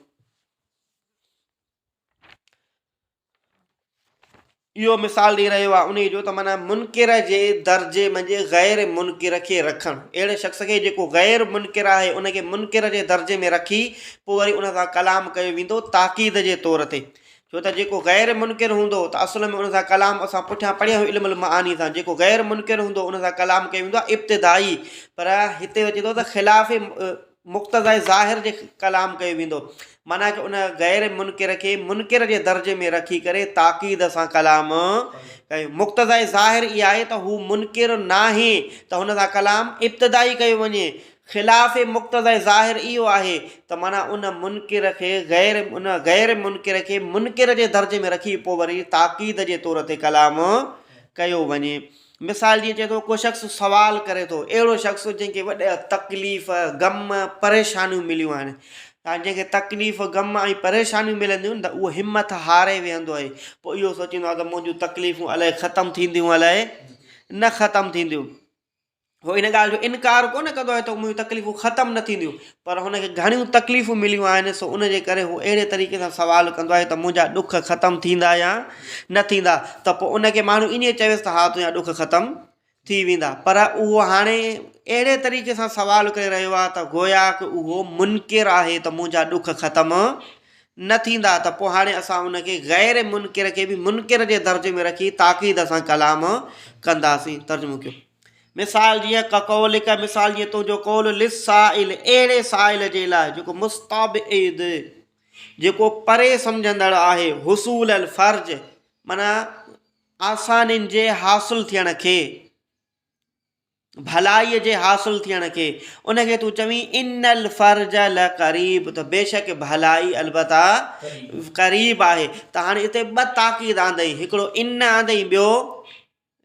इहो मिसाल ॾेई रहियो आहे उन जो, त माना मुनकिर जे दर्जे मंझि ग़ैर मुनकिर खे रखणु, अहिड़े शख़्स खे जेको ग़ैर मुनकिर आहे उनखे मुनकिर जे दर्जे में रखी पोइ वरी उन सां कलाम कयो वेंदो ताक़ीद जे तौर ते। छो त जेको ग़ैर मुनकिर हूंदो त असल में उन सां कलाम असां पुठियां पढ़िया इल्मुल मानी सां, जेको ग़ैर मुनकिर हूंदो उन सां कलाम कयो वेंदो आहे इब्तिदाई, पर हिते अचे थो त ख़िलाफ़ मुक़्तज़ाए ज़ाहिर जे कलाम कयो वेंदो, माना कि उन ग़ैर मुनकिर खे मुनकिर जे दर्जे में रखी करे ताक़ीद सां कलाम कयो। मुक़्तज़ाए ज़ाहिर इहा आहे त हू मुनकिर न आहे त हुन सां कलाम इब्तिदाई कयो वञे, ख़िलाफ़ मुक़्तज़ाए ज़ाहिर इहो आहे त माना उन मुनकिर खे ग़ैर मुनकिर खे मुनकिर जे दर्जे में रखी पोइ वरी ताक़ीद जे तौर ते कलाम कयो वञे। मिसाल जीअं चए थो को शख़्स सवाल करे थो, अहिड़ो शख़्स जंहिंखे वॾा तकलीफ़ ग़म परेशानियूं मिलियूं आहिनि, जंहिंखे तकलीफ़ ग़म ऐं परेशानियूं मिलंदियूं त उहो हिमत हारे वेहंदो आहे, पोइ इहो सोचींदो आहे त मुंहिंजूं तकलीफ़ूं अलाए ख़तमु थींदियूं अलाए न ख़तमु थींदियूं। उहो इन ॻाल्हि जो इनकार कोन कंदो आहे त मुंहिंजूं तकलीफ़ूं ख़तमु न थींदियूं, पर हुनखे घणियूं तकलीफ़ूं मिलियूं आहिनि, सो उनजे करे हू अहिड़े तरीक़े सां सुवाल कंदो आहे त मुंहिंजा ॾुख ख़तमु थींदा या न थींदा, त पोइ उनखे माण्हू ईअं चवेसि त हा तुंहिंजा ॾुख ख़तमु थी वेंदा। पर उहो हाणे अहिड़े तरीक़े सां सुवाल करे रहियो आहे त गोया कि उहो मुनकिर आहे त मुंहिंजा ॾुख ख़तमु न थींदा। त पोइ हाणे असां उनखे गैर मुनकिर खे बि मुनकिर जे दर्जे में रखी ताक़ीद सां कलाम कंदासीं। तर्जुमो कयो। मिसाल जीअं ककौलिक, मिसाल जीअं तुंहिंजो कौल लिसाइल, अहिड़े साइल जे लाइ जेको मुस्ताबिद, जेको परे सम्झंदड़ आहे, हुसूल अल फर्ज, माना आसानियुनि जे हासिलु थियण खे, भलाईअ जे हासिलु थियण खे, उनखे तूं चवीं इनल फर्ज ल क़रीब, त बेशक भलाई अलबत्ता क़रीब आहे। त हाणे हिते ॿ ताक़ीद आंदई, हिकिड़ो इन आंदई, ॿियो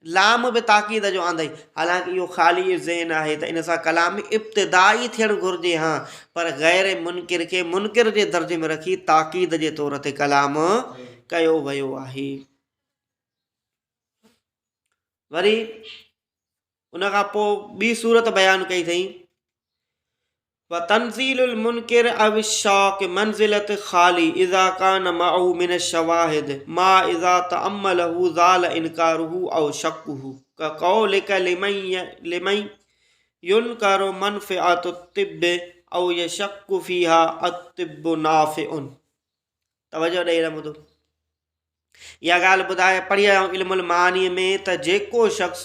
लाम बि ताक़ीद जो आंदई। हालांकि इहो ख़ाली ज़हन आहे त इन सां कलाम इब्तिदाई थियणु घुरिजे, हा, पर गैर मुनकिर खे मुनकिर जे दर्जे में रखी ताक़ीद जे तौर ते कलाम कयो वियो आहे। वरी उनखां पोइ ॿी सूरत बयानु कई अथई, व तंज़ीलुल मुनकिर अव शौक मंज़िलत ख़ाली इज़ा कान मअहू मिन शवाहिद मा इज़ा तअम्मलहू ज़ाल इनकारुहू औ शक्कुहू क क़ौलिक लिमन युनकरु मनफ़िअतु तिब्ब औ यशक्कु फ़ीहा अतिब्बु नाफ़िउन। तवजो ॾेई रमदो। इहा ॻाल्हि ॿुधाए पढ़ी आहियूं इल्मुल मानीअ में त जेको शख़्स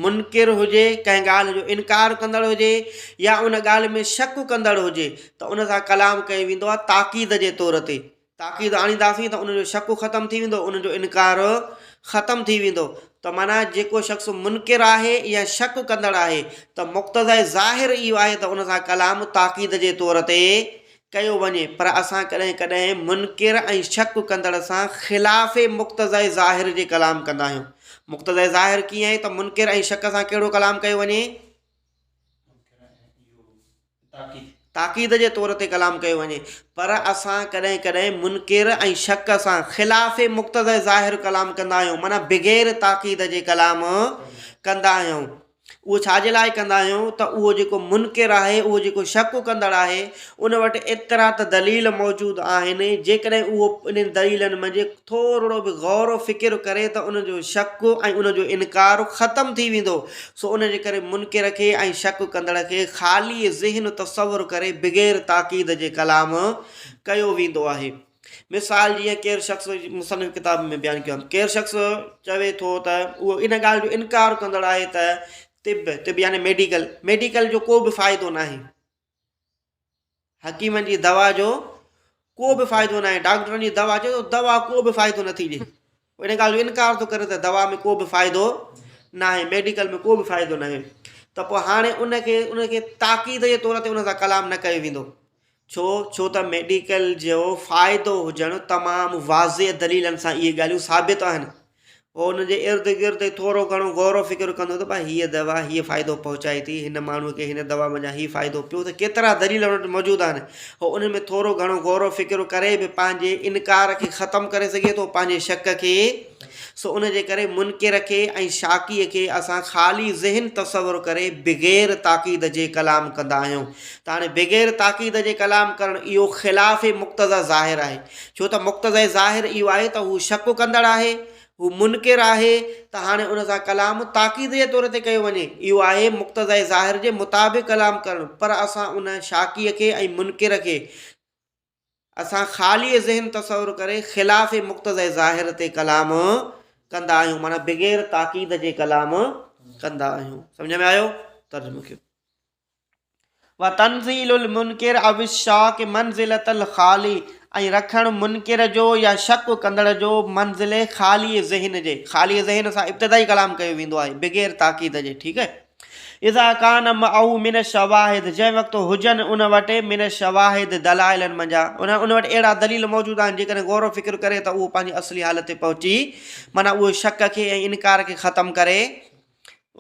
मुनकिर हुजे, कंहिं ॻाल्हि जो इनकार कंदड़ हुजे या उन ॻाल्हि में शक कंदड़ हुजे, त उन सां कलाम कयो वेंदो आहे ताक़ीद जे तौर ते। ताक़ीद आणींदासीं त उनजो शक ख़तमु थी वेंदो, उनजो इनकार ख़तमु थी वेंदो। त माना जेको शख़्स मुनकिर आहे या शक कंदड़ आहे, त मुक़्तज़ा ज़ाहिर इहो आहे त उन सां कलाम ताक़ीद जे तौर ते कयो वञे। पर असां कॾहिं कॾहिं मुनकिर ऐं शक कंदड़ सां ख़िलाफ़े मुक़्तज़ा ज़ाहिर जे कलाम कंदा आहियूं। मुक़्तज़ा ज़ाहिर कीअं आहे त मुनकिर ऐं शक सां कहिड़ो कलाम कयो वञे, ताक़ीद जे तौर ते कलाम कयो वञे। पर असां कॾहिं कॾहिं मुनकिर ऐं शक सां ख़िलाफ़े मुक़्तज़ा ज़ाहिर कलाम कंदा आहियूं, माना बिग़ैर ताक़ीद जे कलाम कंदा आहियूं। उहो छाजे लाइ कंदा आहियूं त उहो जेको मुनकिर आहे, उहो जेको शक कंदड़ आहे, उन वटि एतिरा त दलील मौजूदु आहिनि, जेकॾहिं उहो इन्हनि दलीलनि में थोरो बि गौर फ़िकिर करे त उनजो शक ऐं उनजो इनकार ख़तमु थी वेंदो। सो उन जे करे मुनकिर खे ऐं शक कंदड़ खे ख़ाली ज़हन तसवुर करे बिग़ैर ताक़ीद जे कलाम कयो वेंदो आहे। मिसाल जीअं केरु शख़्स मुसन्निफ़ किताब में बयानु कयो, केरु शख़्स चवे थो त उहो इन ॻाल्हि जो इनकार कंदड़ आहे त तिब यानी मेडिकल जो को बि फ़ाइदो न आहे, हकीमनि जी दवा जो को बि फ़ाइदो न आहे, डॉक्टरनि जी दवा चए थो दवा को बि फ़ाइदो नथी ॾिए, इन ॻाल्हि जो इनकार थो करे त दवा में को बि फ़ाइदो न आहे, मेडिकल में को बि फ़ाइदो न आहे। त पोइ हाणे उनखे ताक़ीद जे तौर ते उन सां कलाम न कयो वेंदो। छो त मेडिकल जो फ़ाइदो हुजणु तमामु वाज़े दलीलनि सां इहे ॻाल्हियूं साबित आहिनि। पोइ हुनजे इर्द गिर्द थोरो घणो गौर फ़िकिर कंदो त भाई हीअ दवा हीअ फ़ाइदो पहुचाए थी, हिन माण्हूअ खे हिन दवा वञा हीअ फ़ाइदो पियो, त केतिरा दलील वटि मौजूदु आहिनि। हो उन में थोरो घणो गौर फ़िकिर करे बि पंहिंजे इनकार खे ख़तमु करे सघे थो, पंहिंजे शक खे। सो उन जे करे मुनकिर खे ऐं शाकीअ खे असां ख़ाली ज़हन तसवुर करे बिग़ैर ताक़ीद जे कलाम कंदा आहियूं। त हाणे बिग़ैर ताक़ीद जे कलाम करणु इहो ख़िलाफ़े मुक़्तज़ा ज़ाहिर आहे। छो त मुक़्तज़ा ज़ाहिर इहो आहे त हू शक कंदड़ आहे, हू मुनकिर आहे, त हाणे उन सां कलाम ताक़ीद जे तौर ते कयो वञे, इहो आहे मुक़्तज़ा ज़ाहिर जे मुताबिक़ कलाम करणु। पर असां उन शाकीअ खे ऐं मुनकिर खे असां ख़ाली ज़हन तसवुर करे ख़िलाफ़े मुक़्तज़ा ज़ाहिर ते कलाम कंदा आहियूं, माना बिग़ैर ताक़ीद जे कलाम कंदा आहियूं। सम्झ में आयो? तर्जुमो कयो। व तंज़ीलुल मुनकिर अव शाक मंज़िलतल ख़ाली, ऐं रखणु मुनकिर जो या शक कंदड़ जो मंज़िल ख़ाली ज़हन जे। ख़ाली ज़हन सां इब्तिदाई कलाम कयो वेंदो आहे बिग़ैर ताक़ीद जे। ठीकु आहे। इज़ा कान मअहू मिन शवाहिद, जंहिं वक़्तु हुजनि उन वटि मिन शवाहिद दलाइलनि मंझा, उन वटि अहिड़ा दलील मौजूदु आहिनि जेकॾहिं गौर फ़िकिर करे त उहो पंहिंजी असली हालत ते पहुची, माना उहो शक खे ऐं इनकार खे ख़तमु करे,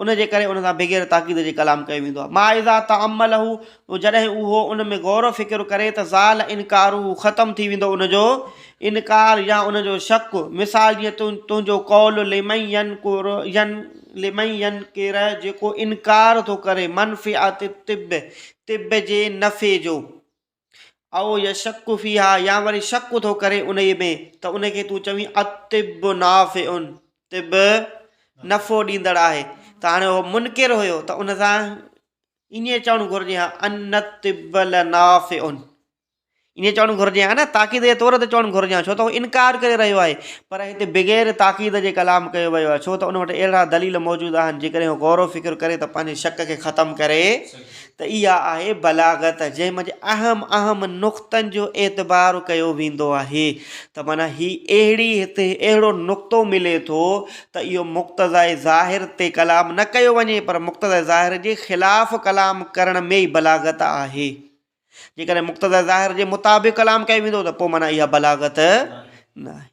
उन जे करे उन सां बिग़ैर ताक़ीद जे कलाम कयो वेंदो आहे। मा इज़ा तअम्मलहू, जॾहिं उहो उन में गौर फ़िकिर करे त ज़ाल इनकारू, ख़तमु थी वेंदो उनजो इनकार या उनजो शक। मिसाल जीअं तुंहिंजो कौल लिमन यनकिर, जेको इनकार थो करे मनफ़िअत तिब्ब जे नफ़े जो, औ यशक्कु फ़ीहा, या वरी शक थो करे उन में, त उनखे तूं चवीं अतिब्बु नाफ़िउन, तिब्ब नफ़ो ॾींदड़ आहे। त हाणे उहो मुनकिर हुयो त उन सां ईअं चवणु घुरिजे हा अन तिबल नाफ़िउन, ईअं चवणु घुरिजे हा न, ताक़ीद जे तौर ते चवणु घुरिजे हा, छो त उहो इनकार करे रहियो आहे। पर हिते बग़ैर ताक़ीद जे कलाम कयो वियो आहे, छो त उन वटि अहिड़ा दलील मौजूदु आहिनि जेकॾहिं उहो गौर फ़िक्र करे त पंहिंजे शक खे ख़तमु करे। त इहा आहे बलागत, जंहिंमें अहम नुक़्तनि जो एतबार कयो वेंदो आहे। त माना हिते अहिड़ो नुक़्तो मिले थो त इहो मुक़्तज़ाए ज़ाहिर ते कलाम न कयो वञे, पर मुक़्तज़ाए ज़ाहिर जे ख़िलाफ़ कलाम करण में ई बलागत आहे। जेकॾहिं मुक़्तज़ाए ज़ाहिर जे मुताबिक़ कलाम कयो वेंदो त पोइ माना इहा बलागत न आहे।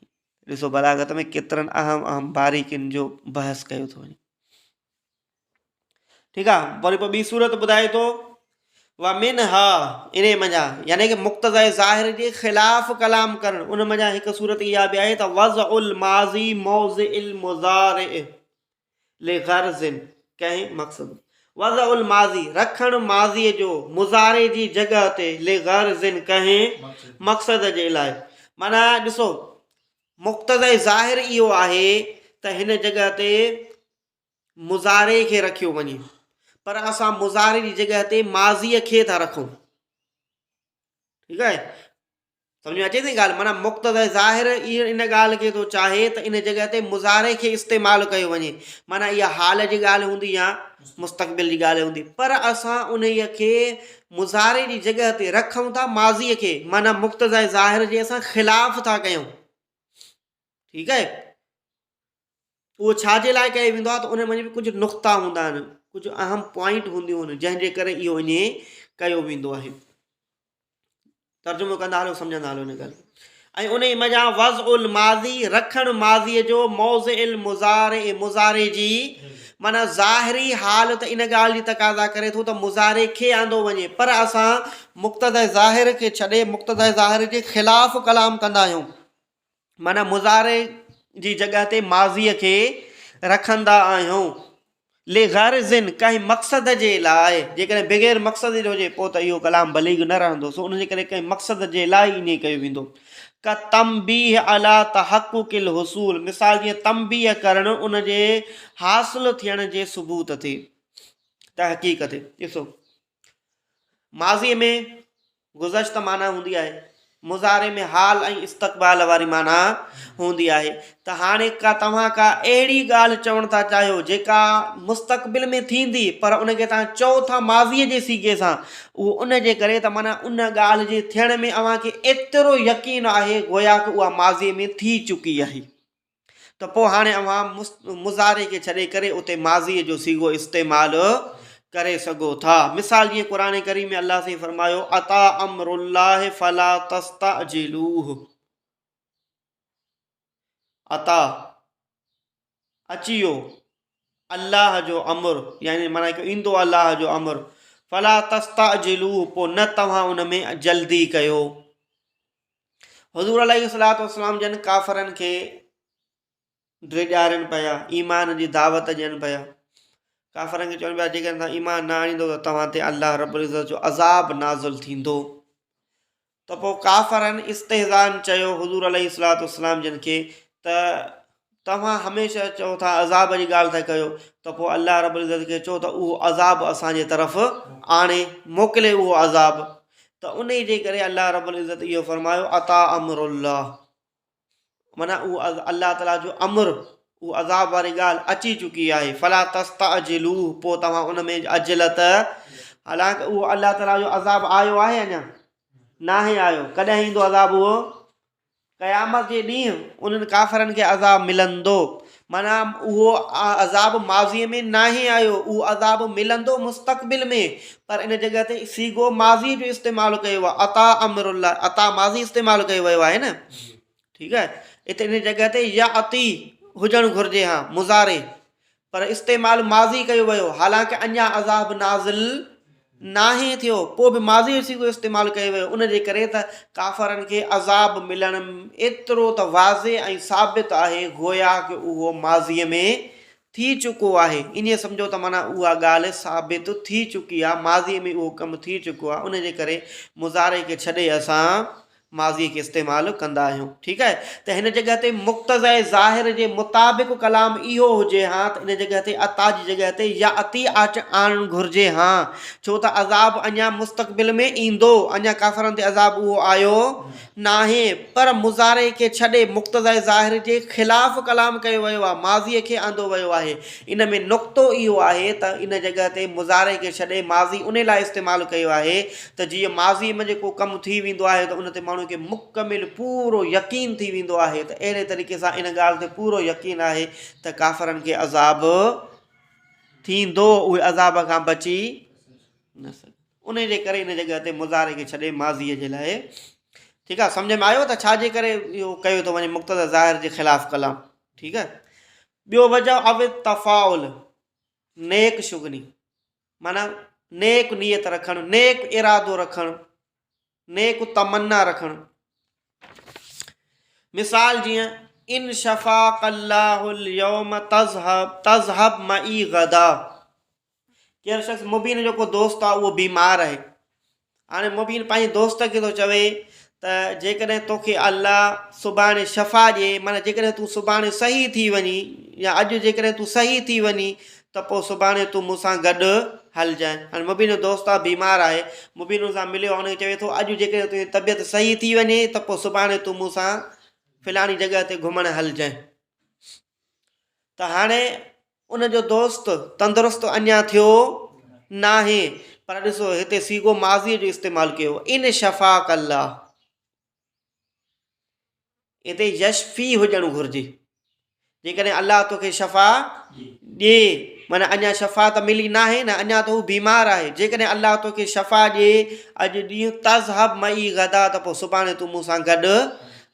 ॾिसो बलागत में केतिरनि अहम बारीकियुनि जो बहस कयो थो वञे। ठीकु आहे, वरी पोइ ॿी सूरत ॿुधाए थो वमिन हा, इन मञा यानी कि मुक़्तज़ाए ज़ाहिर जे ख़िलाफ़ कलाम करणु। उन मञा हिकु सूरत इहा बि आहे त वज़उल माज़ी मौज़िइल मुज़ारिअ लिग़र्ज़िन, कंहिं मक़सद वज़उल माज़ी रखणु माज़ीअ जो मुज़ारे जी जॻह ते लिग़र्ज़िन कंहिं मक़सद जे लाइ। माना ॾिसो मुक़्तज़ाए ज़ाहिर इहो आहे त हिन जॻह ते मुज़ारे खे रखियो वञे, पर असां मुज़ारे जी जॻह ते माज़ीअ खे था रखूं। ठीकु आहे, सम्झ में अचे थी ॻाल्हि। माना मुक़्तज़ाए ज़ाहिर इहो इन ॻाल्हि खे थो चाहे त इन जॻह ते मुज़ारे खे इस्तेमालु कयो वञे, माना इहा हाल जी ॻाल्हि हूंदी या मुस्तक़बिल जी ॻाल्हि हूंदी, पर असां उन खे मुज़ारे जी जॻह ते रखूं था माज़ीअ खे, माना मुक़्तज़ाए ज़ाहिर जे असां ख़िलाफ़ था कयूं। ठीकु आहे, उहो छाजे लाइ कयो वेंदो आहे त उन में बि कुझु नुक़्ता हूंदा आहिनि, कुझु अहम पॉइंट हूंदियूं आहिनि जंहिंजे करे इहो ईअं कयो वेंदो आहे। तर्जुमो कंदा हलो, सम्झंदा हलो इन ॻाल्हि। ऐं उन मज़ा वज़उल माज़ी रखणु माज़ीअ जो मौज़िइल मुज़ारे मुज़ारे जी, माना ज़ाहिरी हाल त इन ॻाल्हि जी तक़ाज़ा करे थो त मुज़ारे खे आंदो वञे, पर असां मुक़्तज़ाए ज़ाहिर खे छॾे मुक़्तज़ाए ज़ाहिर जे ख़िलाफ़ कलाम कंदा आहियूं। माना मुज़ारे जी जॻह ते माज़ीअ खे रखंदा आहियूं लिग़र्ज़िन कंहिं मक़सद जे लाइ। जेकॾहिं बग़ैर मक़सद जो हुजे पोइ त इहो कलाम बलीग न रहंदो, सो उनजे करे कंहिं मक़सद जे लाइ ईअं कयो वेंदो। का तंबीह अला तहक़्क़ुक़िल हुसूल, मिसाल जीअं तंबीह करणु उन जे हासिल थियण जे सबूत ते, तहक़ीक़ ते। ॾिसो माज़ीअ में गुज़श्त माना हूंदी आहे, मुज़ारे में हाल ऐं इस्तक़बाल वारी माना हूंदी आहे। त हाणे तव्हां का अहिड़ी ॻाल्हि चवणु था चाहियो जेका मुस्तक़बिल में थींदी, पर उनखे तव्हां चओ था माज़ीअ जे सीगे सां, उहो उन जे करे त माना उन ॻाल्हि जे थियण में अव्हांखे एतिरो यकीन आहे गोया कि उहा माज़ीअ में थी चुकी आहे, त पोइ हाणे अव्हां मुज़ारे खे छॾे करे उते माज़ीअ जो सीगो इस्तेमालु करे सघो था। मिसाल जीअं क़ुरान करीम में अल्लाह से फरमायो अता अम्रुल्लाह फला तस्तअजिलूह, अता अची वियो अल्लाह जो अमर, यानी माना ईंदो अल्लाह जो अमर, फला तस्तअजिलूह पोइ न तव्हां उन में जल्दी कयो। हुज़ूर अलैहिस्सलातु वस्सलाम जन काफ़रनि खे ॾियारनि पिया, ईमान जी दावत ॾियनि पिया। काफ़रनि खे चवनि पिया जेकॾहिं तव्हां ईमान न आणींदो त तव्हां ते अल्लाह रब्बुल इज़्ज़त जो अज़ाब नाज़िल थींदो। त पोइ काफ़रनि इस्तिहज़ान चयो हुज़ूर अलैहिस्सलातु वस्सलाम जन खे त तव्हां हमेशह चओ था अज़ाब जी ॻाल्हि था कयो, त पोइ अल्लाह रब्बुल इज़्ज़त खे चओ त उहो अज़ाब असांजे तरफ़ आणे मोकिले उहो अज़ाब। त उन जे करे अल्लाह रब्बुल इज़्ज़त इहो फरमायो अता अम्रुल्लाह, माना उहो अल्लाह ताला जो अमर, उहो अज़ाब वारी ॻाल्हि अची चुकी आहे। फला तस्तअजिलूह पोइ तव्हां उन में अजलत, हालांकि उहो अल्लाह ताला जो अज़ाब आयो आहे अञा न आहे आयो। कॾहिं ईंदो अज़ाब? उहो क़यामत जे ॾींहुं उन्हनि काफ़रनि खे अज़ाब मिलंदो, माना उहो अज़ाब माज़ीअ में न आहे आयो, उहो अज़ाब मिलंदो मुस्तक़बिल में, पर इन जॻह ते सीगो माज़ी जो इस्तेमालु कयो आहे। अता अम्रुल्लाह, अता माज़ी इस्तेमालु कयो वियो आहे न। ठीकु आहे, हिते इन जॻह ते या अती हुजणु घुरिजे हा मुज़ारे, पर इस्तेमालु माज़ी कयो वियो, हालांकि अञा अज़ाब नाज़िल नाहे थियो, पोइ बि माज़ी जो सीगो इस्तेमालु कयो वियो। उन जे करे त काफ़रनि खे अज़ाब मिलणु एतिरो त वाज़े ऐं साबित आहे गोया कि उहो माज़ीअ में थी चुको आहे। इन सम्झो त माना उहा ॻाल्हि साबित थी चुकी आहे, माज़ीअ में उहो कमु थी चुको आहे। उन जे करे मुज़ारे खे छॾे असां माज़ीअ खे इस्तेमालु कंदा आहियूं। ठीकु आहे, त हिन जॻह ते मुक़्तज़ाए ज़ाहिर जे मुताबिक़ कलाम इहो हुजे हा त इन जॻह ते अता जी जॻह ते या अती आणणु घुरिजे हा, छो त अज़ाब अञा मुस्तक़बिल में ईंदो, अञा काफ़रनि ते अज़ाब उहो आयो न आहे। पर मुज़ारे खे छॾे मुक़्तज़ाए ज़ाहिर जे ख़िलाफ़ु कलाम कयो वियो आहे, माज़ीअ खे आंदो वियो आहे। इन में नुक़्तो इहो आहे त इन जॻह ते मुज़ारे खे छॾे माज़ी उन लाइ इस्तेमालु कयो आहे त जीअं माज़ी में जेको कमु थी वेंदो आहे त उन ते माण्हू खे मुकमिल पूरो यकीन थी वेंदो आहे। त अहिड़े तरीक़े सां इन ॻाल्हि ते पूरो यकीन आहे त काफ़रनि खे अज़ाब थींदो, उहे अज़ाब खां बची न सघे। उन जे करे इन जॻह ते मुज़ारे खे छॾे माज़ीअ जे लाइ। ठीकु आहे, सम्झ में आयो त छाजे करे इहो कयो थो वञे मुक़्तज़ा ज़ाहिर जे ख़िलाफ़ु कलाम। ठीकु आहे, ॿियो वजह अव तफ़ाउल, नेक शुगनी, माना नेक नियत रखणु, नेक इरादो रखणु, नेक तमन्ना रखणु। मिसाल जीअं इन शफ़ाक़ अल्लाहुल यौम तज़हब मई गदा, केरु शख़्स मुबीन जो को दोस्त आहे उहो बीमार आहे। हाणे मुबीन पंहिंजे दोस्त खे थो चवे त जेकॾहिं तोखे अल्लाह सुभाणे शफ़ा ॾिए, माना जेकॾहिं तूं सुभाणे सही थी वञी या अॼु जेकॾहिं तूं सही थी वञी त पोइ सुभाणे तूं मूंसां गॾु हलिजांइ। हाणे मुबीन जो दोस्त आहे, बीमार आहे, मुबीन सां मिलियो, हुनखे चवे थो अॼु जेकॾहिं तुंहिंजी तबियत सही थी वञे त पोइ सुभाणे तूं मूंसां फलाणी जॻह ते घुमणु हलिजांइ। त हाणे उनजो दोस्त तंदुरुस्त अञा थियो न आहे, पर ॾिसो हिते सीगो माज़ीअ जो इस्तेमालु कयो, इन शफ़ाक़ अल्लाह, हिते यशफ़ी हुजणु घुरिजे। जेकॾहिं अल्लाह तोखे शफ़ा ॾिए, माना अञा शफ़ा त मिली न आहे न, अञा त हू बीमार आहे। जेकॾहिं अल्लाह तोखे शफ़ा ॾिए अॼु ॾींहुं तज़हब मई गदा, त पोइ सुभाणे तूं मूंसां गॾु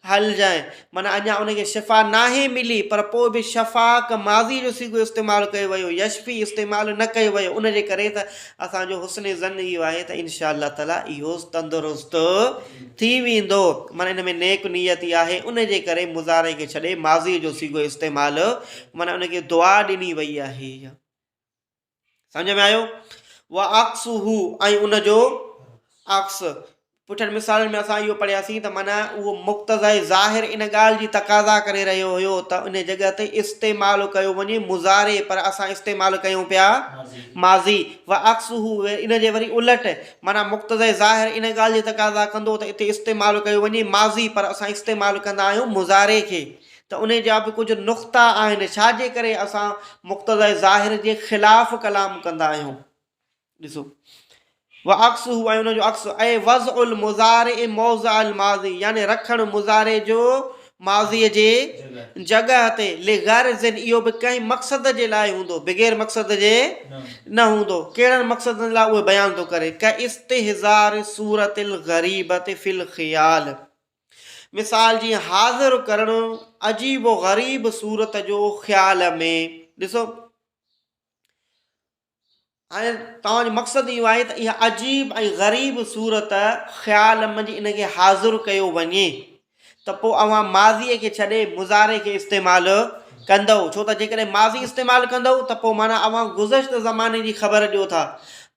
हलिजांइ। माना अञा उनखे शिफ़ा नाहे मिली, पर पोइ बि शफ़ाक़ माज़ी जो सीगो इस्तेमालु कयो वियो, यशफ़ी इस्तेमालु न कयो वियो। उन जे करे त असांजो हुस्न ज़न इहो आहे त इनशा अल्लाह ताला इहो तंदुरुस्त थी वेंदो। माना इन में नेक नियत आहे, उन जे करे मुज़ारे खे छॾे माज़ी जो सीगो इस्तेमालु, माना उनखे दुआ ॾिनी वई आहे। सम्झ में आयो? व अक्सुहू, ऐं उनजो अक्स, पुठियनि मिसालनि में असां इहो पढ़ियासीं त माना उहो मुक़्तज़ाए ज़ाहिर इन ॻाल्हि जी तक़ाज़ा करे रहियो हुयो त उन जॻह ते इस्तेमालु कयो वञे मुज़ारे, पर असां इस्तेमालु कयूं पिया माज़ी। व अक्सुहू, इन जे वरी उलट, माना मुक़्तज़ाए ज़ाहिर इन ॻाल्हि जी तक़ाज़ा कंदो त हिते इस्तेमालु कयो वञे माज़ी, पर असां इस्तेमालु कंदा आहियूं मुज़ारे खे। त उन जा बि कुझु नुक़्ता आहिनि, छाजे करे असां मुक़्तज़ाए ज़ाहिर जे ख़िलाफ़ु कलाम कंदा आहियूं। ॾिसो, व अक्सुहू, ऐं उनजो अक्स, ऐं वज़उल मुज़ारे मौज़अल माज़ी, यानी रखणु मुज़ारे जो माज़ीअ जे जॻह ते, लिग़र्ज़िन, इहो बि कंहिं मक़सद जे लाइ हूंदो, बग़ैर मक़सद जे न हूंदो। कहिड़नि मक़सदनि लाइ उहे बयान थो करे, क इस्तिहज़ार सूरतिल ग़रीबत फिल ख़ियाल, मिसाल जीअं हाज़िर करणु अजीब व ग़रीब सूरत जो ख़्याल में। ॾिसो, हाणे तव्हांजो मक़सदु इहो आहे त इहा अजीब ऐं ग़रीब सूरत ख़्याल मंझि इनखे हाज़िर कयो वञे, त पोइ अव्हां माज़ीअ खे छॾे मुज़ारे खे इस्तेमालु कंदव। छो त जेकॾहिं माज़ी इस्तेमालु कंदव त पोइ माना अव्हां गुज़िश्त ज़माने जी ख़बर ॾियो था,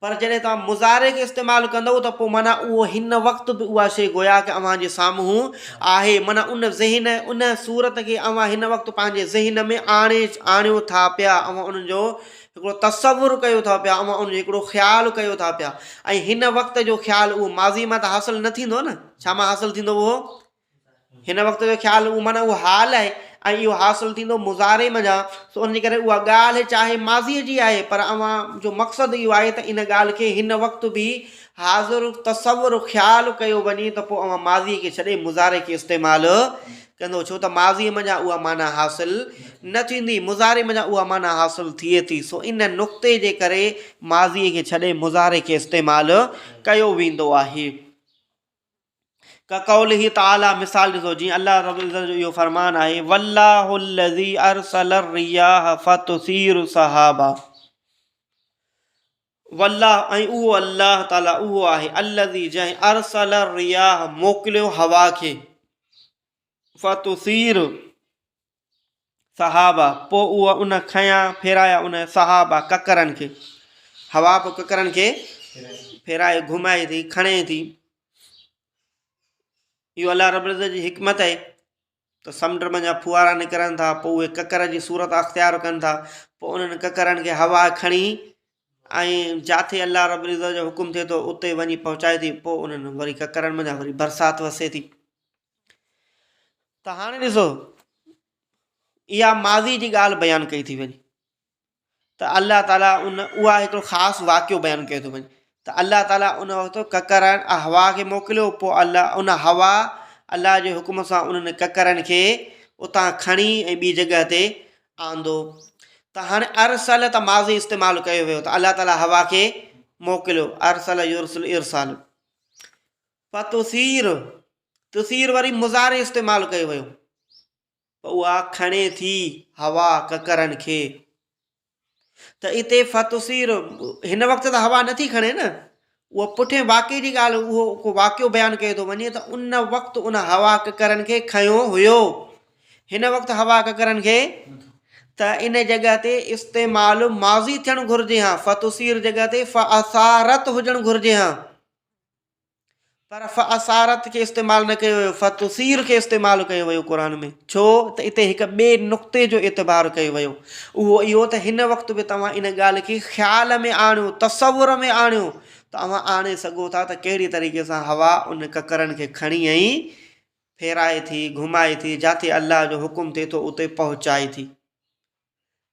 पर जॾहिं तव्हां मुज़ारे खे इस्तेमालु कंदव त पोइ माना उहो हिन वक़्तु बि उहा शइ गोया की अव्हां जे साम्हूं आहे। माना उन ज़हन, उन सूरत खे अव्हां हिन वक़्तु पंहिंजे ज़हन में आणियो था पिया, अव्हां उनजो हिकिड़ो तसवुरु कयो था पिया, अव्हां उनजो हिकिड़ो ख़्यालु कयो था पिया। ऐं हिन वक़्त जो ख़्यालु उहो माज़ी मां त हासिलु न थींदो न, छा मां हासिलु थींदो उहो? हिन वक़्त जो ख़्यालु उहो माना उहो हाल आहे, ऐं इहो हासिलु थींदो मुज़ारे मंझां। सो उन जे करे उहा ॻाल्हि चाहे माज़ीअ जी आहे, पर अव्हां जो मक़सदु इहो आहे त इन ॻाल्हि खे हिन वक़्तु बि हाज़िर तसवुरु ख़्यालु कयो वञे, त पोइ अव्हां माज़ीअ खे छॾे मुज़ारे खे इस्तेमालु कंदो, छो त माज़ीअ मंझां उहा माना हासिलु न थींदी, मुज़ारे मंझां उहा माना हासिलु थिए थी। सो इन नुक़्ते जे करे माज़ीअ खे छॾे मुज़ारे खे इस्तेमालु कयो वेंदो आहे। कक़ौलिही ताला, मिसाल ॾिसो, जीअं अल्लाह रब्बुल इज़्ज़त जो इहो फ़रमान आहे, वल्लाहुल्लज़ी अरसलर रियाह फतुसीरु सहाबा, वल्लाह, ऐं उहो अल्लाह ताला उहो आहे, अल्लज़ी, जंहिं अरसलर रियाह, मोकिलियो हवा खे, फतुसीर सहाबा, पोइ उहा उन खयां फेराया उन सहाबा ककरनि खे, हवा पोइ ककरनि खे फेराए घुमाए थी, खणे थी। इहो अलाह रब इज़्ज़त जी हिकमत आहे त समुंड में जा फुआरा निकिरनि था, पोइ उहे ककर जी सूरत अख़्तियार कनि था, पोइ उन्हनि ककरनि खे हवा खणी ऐं जिथे अलाह रब इज़्ज़त जो हुकुम थिए थो उते वञी पहुचाए थी, पोइ उन्हनि वरी ककरनि में वरी बरसाति वसे थी। त हाणे ॾिसो इहा माज़ी जी ॻाल्हि बयानु कई थी वञे त अलाह ताला उहा हिकिड़ो ख़ासि वाक़ियो बयानु कयो थो वञे त अलाह ताला उन वक़्तु ककरनि हवा खे मोकिलियो, पोइ अलाह उन हवा अलाह जे हुकुम सां उन्हनि ककरनि खे उतां खणी ऐं ॿी जॻह ते आंदो। त हाणे अरसल त माज़ी इस्तेमालु कयो वियो त अलाह ताला हवा खे मोकिलियो, अरसल युरसिल इरसाल। फतुसीर तुसीर वरी मुज़ारे इस्तेमालु कयो वियो, पोइ उहा खणे थी हवा ककरनि खे। त हिते फतुसीर हिन वक़्तु त हवा नथी खणे न, उहा पुठियां वाक़े जी ॻाल्हि, उहो को वाक़ियो बयानु कयो थो वञे त उन वक़्तु उन हवा ककरनि खे खयो हुयो, हिन वक़्तु हवा ककरनि खे। त इन जॻह ते इस्तेमालु माज़ी थियणु घुरिजे हा, फतुसीर जॻह ते फ़असारत हुजणु घुरिजे हा, पर फ़असारत खे इस्तेमालु न कयो वियो, फतुसीर खे इस्तेमालु कयो वियो क़ुर में। छो त हिते हिकु ॿिए नुक़्ते जो एतिबारु कयो वियो, उहो इहो त हिन वक़्तु बि तव्हां इन ॻाल्हि खे ख़्याल में आणियो, तसवुर में आणियो, तव्हां आणे सघो था त कहिड़ी तरीक़े सां हवा उन ककरनि खे खणी ऐं फेराए थी, घुमाए थी, जिथे अलाह जो हुकुम थिए थो उते पहुचाए थी।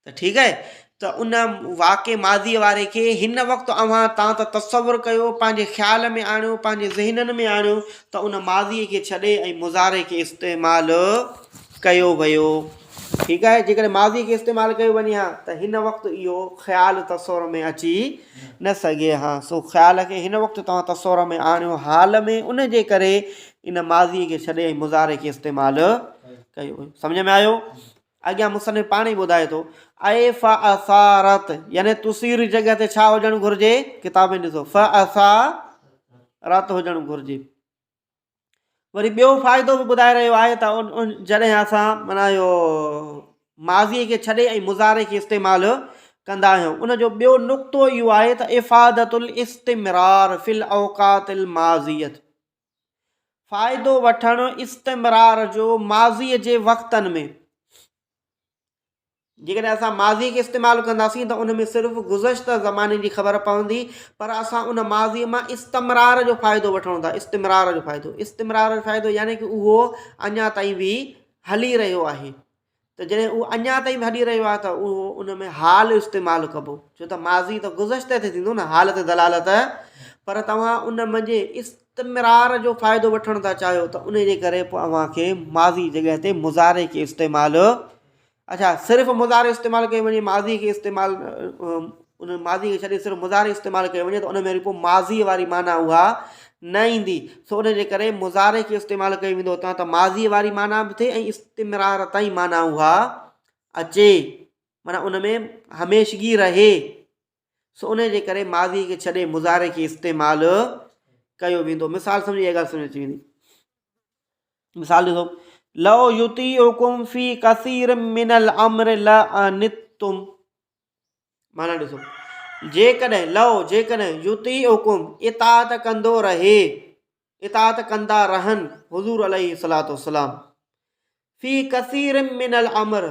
त ठीकु आहे, त उन वाक़े माज़ीअ वारे खे हिन वक़्तु तव्हां त तसवुरु कयो, पंहिंजे ख़्याल में आणियो, पंहिंजे ज़हननि में आणियो त उन माज़ीअ खे छॾे ऐं मुज़ारे खे इस्तेमालु कयो वियो। ठीकु आहे, जेकॾहिं माज़ी खे इस्तेमालु कयो वञे हा त हिन वक़्तु इहो ख़्यालु तसवुर में अची न सघे हा। सो ख़्याल खे हिन वक़्तु तव्हां तसवुर में आणियो हाल में, उन जे करे इन माज़ीअ खे छॾे ऐं मुज़ारे खे इस्तेमालु कयो वियो। सम्झ में आयो? अॻियां मुसनिफ़ पाण ई ॿुधाए थो, ऐं फ़असारत यानी तुसीर जॻह ते छा हुजणु घुरिजे, किताब में ॾिसो फ़असारत हुजणु घुरिजे। वरी ॿियो फ़ाइदो बि ॿुधाए रहियो आहे त जॾहिं असां माना इहो माज़ीअ खे छॾे ऐं मुज़ारे खे इस्तेमालु कंदा आहियूं, उनजो ॿियो नुक़्तो इहो आहे त इफ़ादतुल इस्तिमरार फिल औक़ातिल माज़ियत, फ़ाइदो वठणु इस्तिमरार जो माज़ीअ जे वक़्तनि में। जेकॾहिं असां माज़ी खे इस्तेमालु कंदासीं त उन में सिर्फ़ु गुज़श्ता ज़माने जी ख़बर पवंदी, पर असां उन माज़ीअ मां इस्तिमरार जो फ़ाइदो वठूं था। इस्तिमरार जो फ़ाइदो यानी की उहो अञा ताईं बि हली रहियो आहे। त जॾहिं उहो अञा ताईं बि हली रहियो आहे त उहो उन में हाल इस्तेमालु कबो, छो त माज़ी त गुज़श्ते ते थींदो न, हाल ते दलालत। पर तव्हां उन मंझि इस्तिमरार जो फ़ाइदो वठणु था चाहियो त उन जे करे पोइ अव्हांखे माज़ी जॻह ते मुज़ारे खे इस्तेमालु, अच्छा सिर्फ़ु मुज़ारे इस्तेमालु कयो वञे, माज़ी खे इस्तेमालु उन माज़ी खे छॾे सिर्फ़ु मुज़ारे इस्तेमालु कयो वञे त उन में वरी पोइ माज़ीअ वारी माना उहा न ईंदी। सो उन जे करे मुज़ारे खे इस्तेमालु कयो वेंदो उतां त माज़ीअ वारी माना बि थिए ऐं इस्तिमरार ताईं माना उहा अचे, माना उन में हमेशगी रहे। सो उन जे करे माज़ी खे छॾे मुज़ारे खे इस्तेमालु कयो वेंदो। मिसाल सम्झो, इहा ॻाल्हि सम्झ अची वेंदी। मिसाल ॾिसो, लो युतीउकुम फी कसीर मिनल अम्र लअनितुम, माना ॾिसो, जेकॾहिं युतीउकुम इताअत कंदो रहे, इताअत कंदा रहनि हुज़ूर अलैहिस्सलातु वस्सलाम, फी कसीर मिनल अम्र,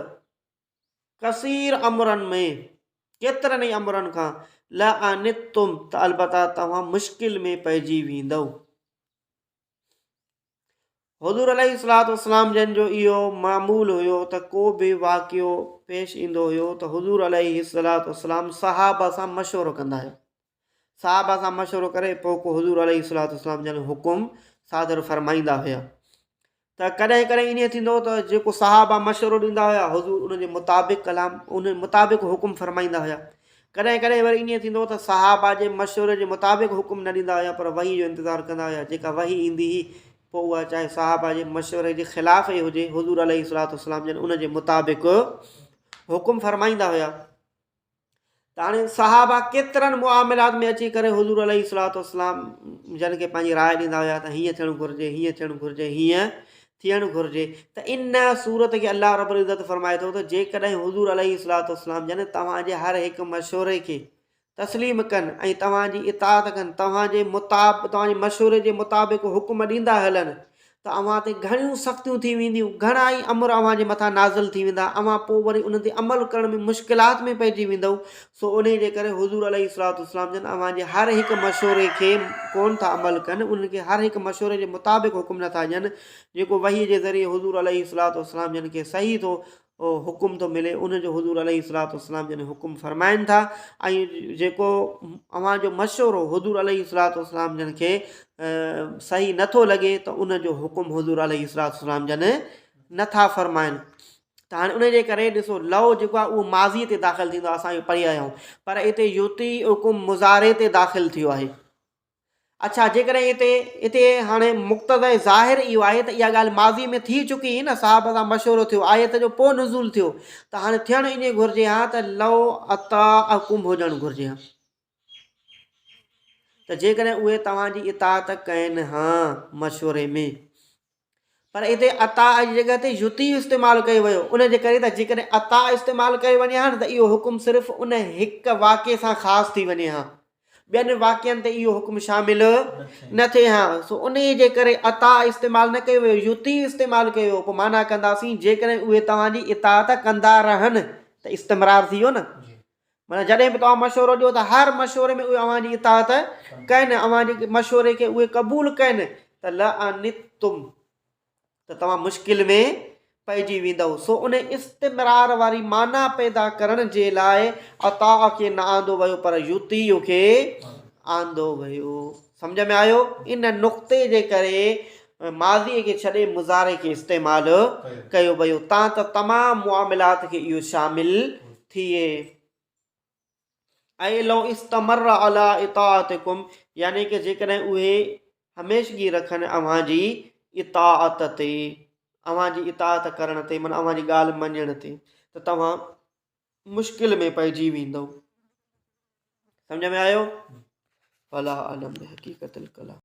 कसीर अमरनि में, केतिरनि ई अमरनि खां, लअनितुम त अलबत्ता तव्हां मुश्किल में पइजी वेंदव। हुज़ूर अलैहिस्सलातु वस्सलाम जन जो इहो मामूल हुयो त को बि वाक़ियो पेश ईंदो हुयो त हुज़ूर अलैहिस्सलातु वस्सलाम सहाबा सां मशवरो कंदा हुआ, सहाबा सां मशवरो करे पोइ को हुज़ूर अलैहिस्सलातु वस्सलाम जन हुकुम सादर फरमाईंदा हुआ। त कॾहिं कॾहिं ईअं थींदो त जेको सहाबा मशवरो ॾींदा हुआ हुज़ूर उनजे मुताबिक़ कलाम उन मुताबिक़ हुकुम फरमाईंदा हुआ। कॾहिं कॾहिं वरी ईअं थींदो त सहाबा जे मशवरे जे मुताबिक़ हुकुम न ॾींदा हुआ, पर वही जो इंतज़ारु कंदा हुआ, जेका वही ईंदी हुई पोइ उहा चाहे सहाबा जे मशवरे जे ख़िलाफ़ ई हुजे, हुज़ूर अलैहिस्सलातु वस्सलाम जन उन जे मुताबिक़ हुकुम फरमाईंदा हुआ। त हाणे सहाबा केतिरनि मुआमिलात में अची करे हुज़ूर अलैहिस्सलातु वस्सलाम जन खे पंहिंजी राय ॾींदा हुआ त हीअं थियणु घुरिजे, हीअं थियणु घुरिजे, हीअं थियणु घुरिजे। त इन सूरत खे अलाह रब्बुल इज़्ज़त फरमाए थो त जेकॾहिं हुज़ूर अलैहिस्सलातु वस्सलाम जन तव्हांजे हर हिकु मशवरे खे तस्लीम कनि ऐं तव्हांजी इताअत कनि, तव्हांजे मशवरे जे मुताबिक़ हुकुम ॾींदा हलनि, त अव्हां ते घणियूं सख़्तियूं थी वेंदियूं, घणा ई अमर अव्हां जे मथां नाज़िल थी वेंदा, अव्हां पोइ वरी उन ते अमल करण में मुश्किलात में पइजी वेंदव। सो उन जे करे हुज़ूर अलैहिस्सलातु जन अव्हां जे हर हिकु मशवरे खे कोन था अमल कनि, उनखे हर हिकु मशवरे जे मुताबिक़ हुकुम नथा ॾियनि। जेको वही जे ज़रिए हुज़ूर अलैहिस्सलातु जन खे सही थो हुकुम थो मिले, उनजो हुज़ूर अलैहिस्सलातु जन हुकुम फरमाइनि था। ऐं जेको अव्हां जो मशवरो हुज़ूर अलैहिस्सलातु जन खे सही नथो लॻे त उनजो हुकुम हुज़ूर अलैहिस्सलातु जन नथा फरमाइनि। त हाणे उन जे करे ॾिसो लव जेको आहे उहो माज़ीअ ते दाख़िल थींदो आहे, असां इहो पढ़ी आया आहियूं, पर हिते युती हुकुम मुज़ारे ते दाख़िल थियो आहे। अच्छा, जेकॾहिं हिते हाणे मुक़्तज़ा ज़ाहिर इहो आहे त इहा ॻाल्हि माज़ी में थी चुकी हुई न, साहब सां मशवरो थियो, आयत जो पोइ नुज़ुल थियो, त हाणे थियणु ईअं घुरिजे हा त लव अता हुकुम हुजणु घुरिजे हा। त जेकॾहिं उहे तव्हांजी इताअत कनि हा मशवरे में, पर हिते अता जी जॻह ते युती इस्तेमालु कयो वियो, उन जे करे त जेकॾहिं अता इस्तेमालु कयो वञे हा न त इहो हुकुम सिर्फ़ु उन हिकु वाक़े सां ख़ासि थी वञे हा, ॿियनि वाक़िअनि ते इहो हुकुम शामिल न थिए हा। सो उन जे करे अता इस्तेमालु न कयो वियो, युती इस्तेमालु कयो वियो। पोइ माना कंदासीं जेकॾहिं उहे तव्हांजी इताअत कंदा रहनि त इस्तिमरार थी वियो न, माना जॾहिं बि तव्हां मशवरो ॾियो त हर मशवरे में उहे अव्हांजी इताअत कनि, अव्हांजे मशवरे खे उहे क़बूलु कनि, त लअनितुम त तव्हां मुश्किल में पइजी वेंदव। सो उन इस्तिमरार वारी माना पैदा करण जे लाइ अता खे न आंदो वियो, पर युतीअ खे आंदो वियो। सम्झ में आयो? इन नुक़्ते जे करे माज़ीअ खे छॾे मुज़ारे खे इस्तेमालु कयो वियो, तां त तमामु मुआमिलात खे इहो शामिल थिए। ऐं लो इस्तमर अला इताअतिकुम, यानी कि जेकॾहिं उहे हमेशगी रखनि अव्हांजी इताअत ते, अव्हांजी इताअत करण ते, माना अव्हांजी ॻाल्हि मञण ते, त तव्हां मुश्किल में पइजी वेंदव। सम्झ में आयो? अला अलम हक़ीक़तल कलाम।